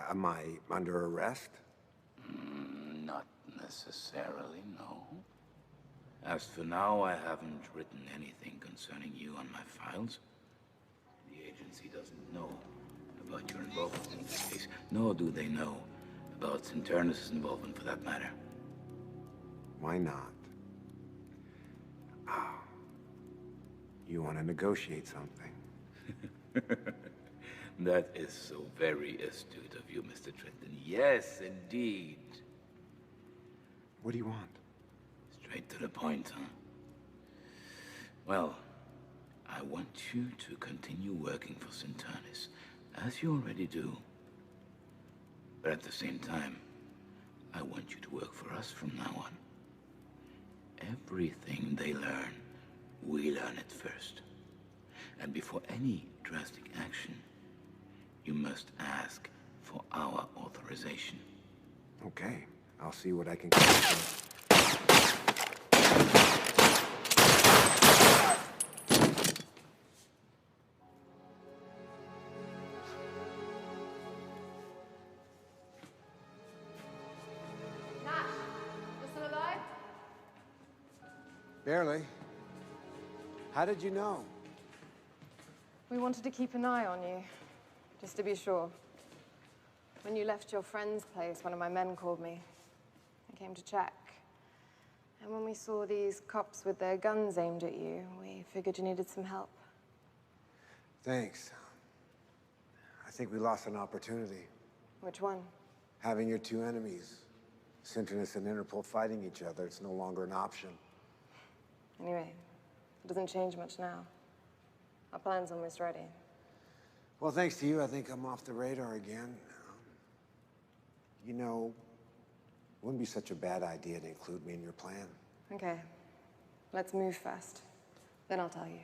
Am I under arrest? Not necessarily, no. As for now, I haven't written anything concerning you on my files. The agency doesn't know about your involvement in this case, nor do they know about Centurnus' involvement for that matter. Why not? Oh. You want to negotiate something? That is so very astute of you, Mr. Trenton. Yes, indeed. What do you want? Straight to the point, huh? Well, I want you to continue working for Centurnus, as you already do. But at the same time, I want you to work for us from now on. Everything they learn, we learn it first. And before any drastic action, you must ask for our authorization. Okay, I'll see what I can come up with. Barely. How did you know? We wanted to keep an eye on you, just to be sure. When you left your friend's place, one of my men called me. I came to check. And when we saw these cops with their guns aimed at you, we figured you needed some help. Thanks. I think we lost an opportunity. Which one? Having your 2 enemies, Centurnus and Interpol, fighting each other, it's no longer an option. Anyway, it doesn't change much now. Our plan's almost ready. Well, thanks to you, I think I'm off the radar again. You know, it wouldn't be such a bad idea to include me in your plan. Okay. Let's move first. Then I'll tell you.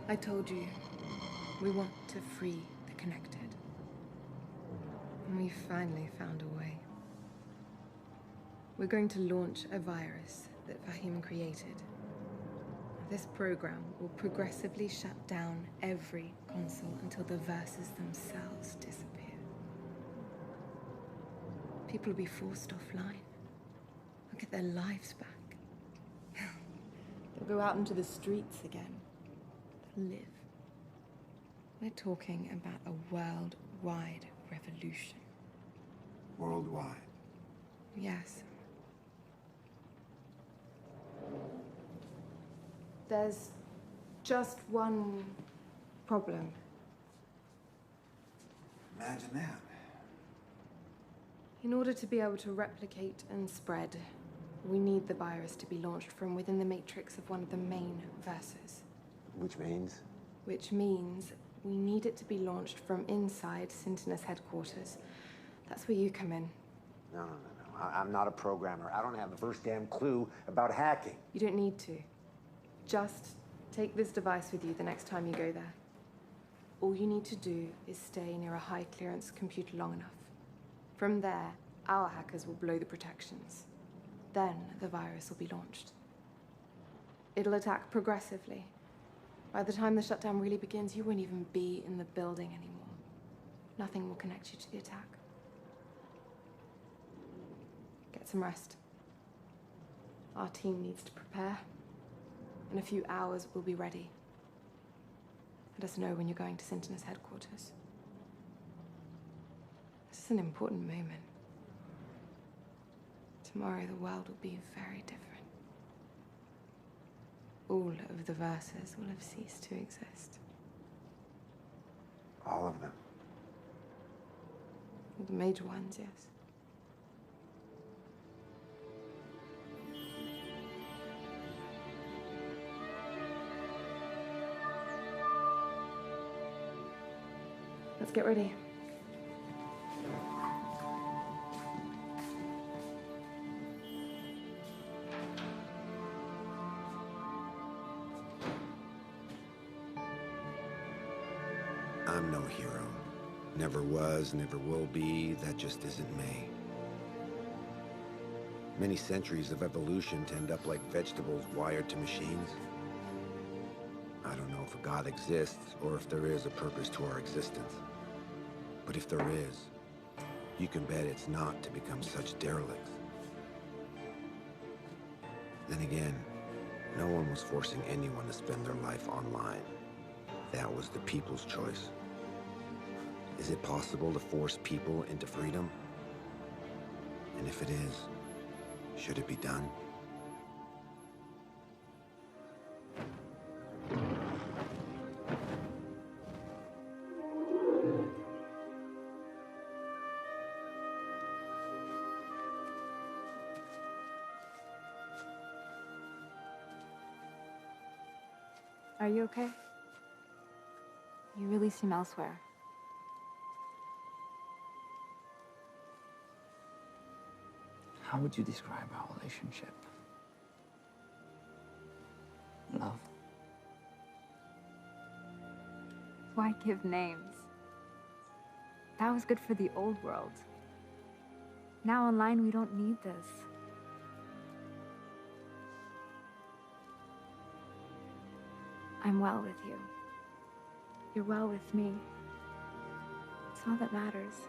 I told you, we want to free the connected. And we finally found a way. We're going to launch a virus that Fahim created. This program will progressively shut down every console until the verses themselves disappear. People will be forced offline. They'll get their lives back. They'll go out into the streets again. They'll live. We're talking about a worldwide revolution. Worldwide? Yes. There's just one problem. Imagine that. In order to be able to replicate and spread, we need the virus to be launched from within the matrix of one of the main verses. Which means? Which means we need it to be launched from inside Sintinas headquarters. That's where you come in. No. I'm not a programmer. I don't have the first damn clue about hacking. You don't need to. Just take this device with you the next time you go there. All you need to do is stay near a high-clearance computer long enough. From there, our hackers will blow the protections. Then the virus will be launched. It'll attack progressively. By the time the shutdown really begins, you won't even be in the building anymore. Nothing will connect you to the attack. Get some rest. Our team needs to prepare. In a few hours, we'll be ready. Let us know when you're going to Sintinas headquarters. This is an important moment. Tomorrow, the world will be very different. All of the verses will have ceased to exist. All of them? The major ones, yes. Let's get ready. I'm no hero. Never was, never will be. That just isn't me. Many centuries of evolution to end up like vegetables wired to machines. I don't know if a God exists or if there is a purpose to our existence. But if there is, you can bet it's not to become such derelicts. Then again, no one was forcing anyone to spend their life online. That was the people's choice. Is it possible to force people into freedom? And if it is, should it be done? Are you okay? You really seem elsewhere. How would you describe our relationship? Love? Why give names? That was good for the old world. Now online, we don't need this. I'm well with you. You're well with me. It's all that matters.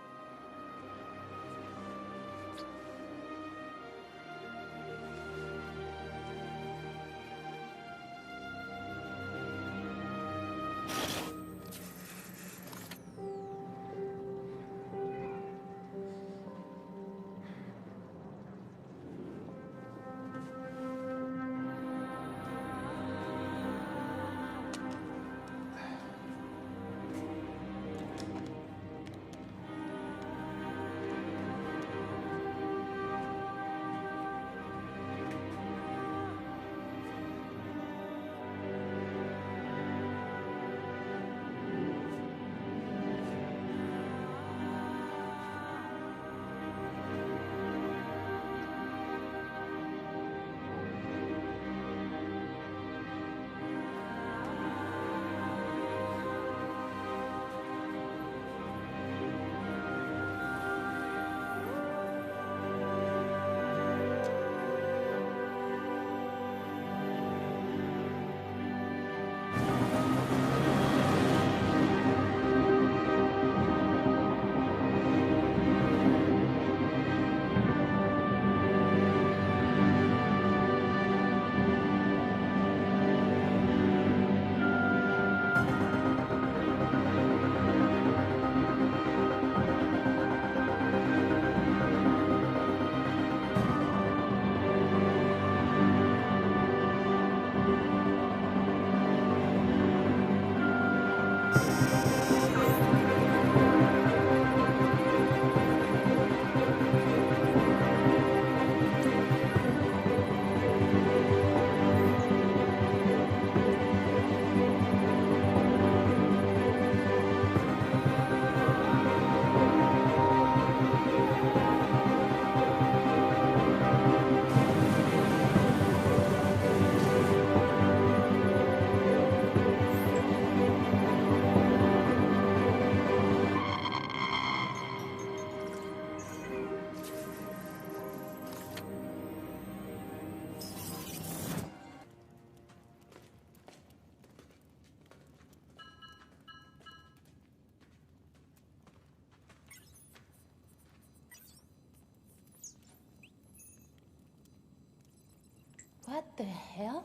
the hell?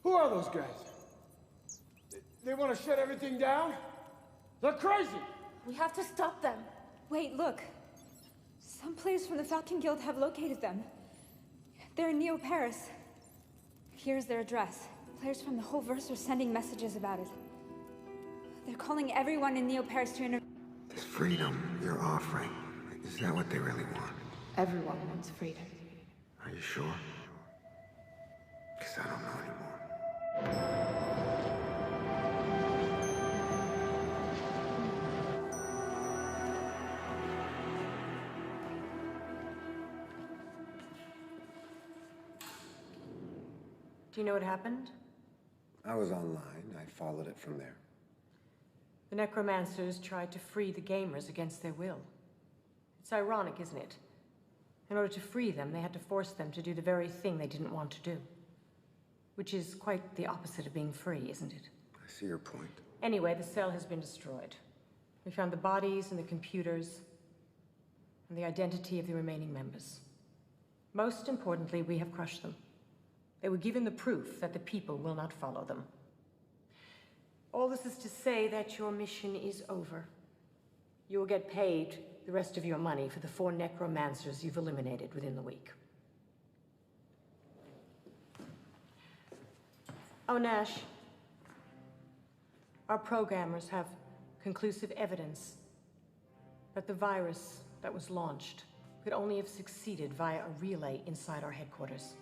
Who are those guys? They want to shut everything down? They're crazy! We have to stop them. Wait, look. Some players from the Falcon Guild have located them. They're in Neo Paris. Here's their address. Players from the whole verse are sending messages about it. They're calling everyone in Neo Paris to interview. This freedom you're offering, is that what they really want? Everyone wants freedom. Are you sure? Because I don't know anymore. Do you know what happened? I was online. I followed it from there. The necromancers tried to free the gamers against their will. It's ironic, isn't it? In order to free them, they had to force them to do the very thing they didn't want to do. Which is quite the opposite of being free, isn't it? I see your point. Anyway, the cell has been destroyed. We found the bodies and the computers, and the identity of the remaining members. Most importantly, we have crushed them. They were given the proof that the people will not follow them. All this is to say that your mission is over. You will get paid the rest of your money for the 4 necromancers you've eliminated within the week. Oh, Nash. Our programmers have conclusive evidence that the virus that was launched could only have succeeded via a relay inside our headquarters.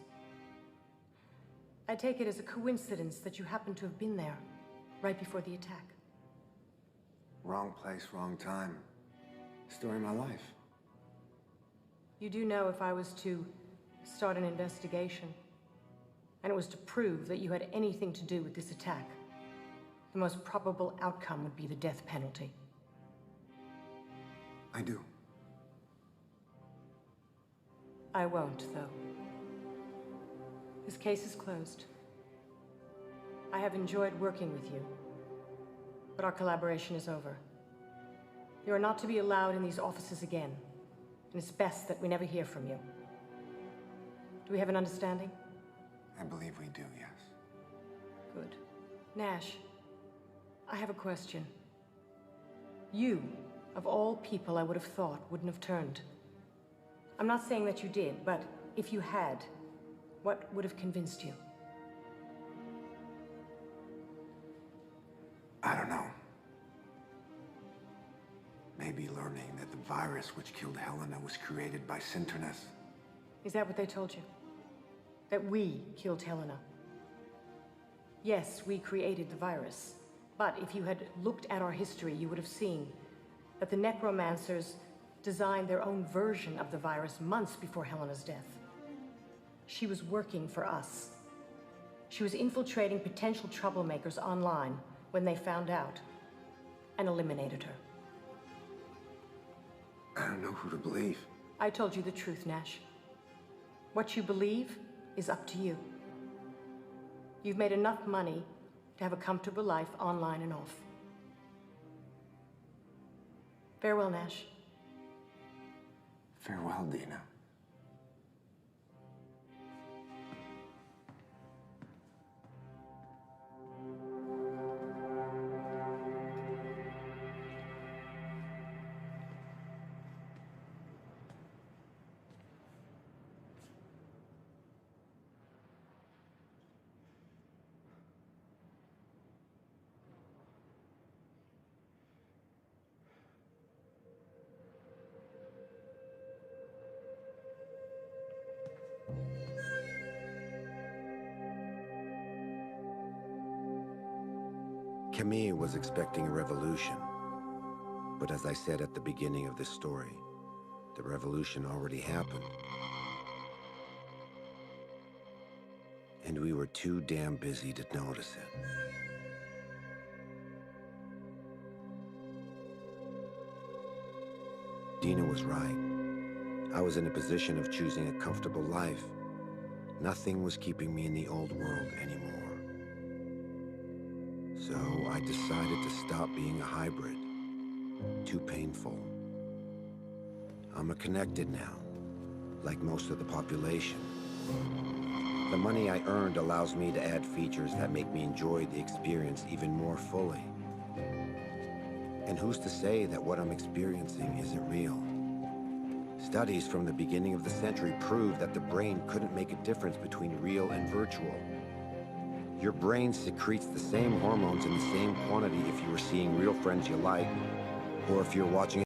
I take it as a coincidence that you happen to have been there right before the attack. Wrong place, wrong time. Story of my life. You do know if I was to start an investigation, and it was to prove that you had anything to do with this attack, the most probable outcome would be the death penalty. I do. I won't, though. This case is closed. I have enjoyed working with you, but our collaboration is over. You are not to be allowed in these offices again, and it's best that we never hear from you. Do we have an understanding? I believe we do, yes. Good. Nash, I have a question. You, of all people I would have thought wouldn't have turned. I'm not saying that you did, but if you had, what would have convinced you? I don't know. Maybe learning that the virus which killed Helena was created by Sinternus. Is that what they told you? That we killed Helena? Yes, we created the virus. But if you had looked at our history, you would have seen that the necromancers designed their own version of the virus months before Helena's death. She was working for us. She was infiltrating potential troublemakers online when they found out and eliminated her. I don't know who to believe. I told you the truth, Nash. What you believe is up to you. You've made enough money to have a comfortable life online and off. Farewell, Nash. Farewell, Dina. Camille was expecting a revolution. But as I said at the beginning of this story, the revolution already happened. And we were too damn busy to notice it. Dina was right. I was in a position of choosing a comfortable life. Nothing was keeping me in the old world anymore. So I decided to stop being a hybrid. Too painful. I'm a connected now, like most of the population. The money I earned allows me to add features that make me enjoy the experience even more fully. And who's to say that what I'm experiencing isn't real? Studies from the beginning of the century prove that the brain couldn't make a difference between real and virtual. Your brain secretes the same hormones in the same quantity if you were seeing real friends you like, or if you're watching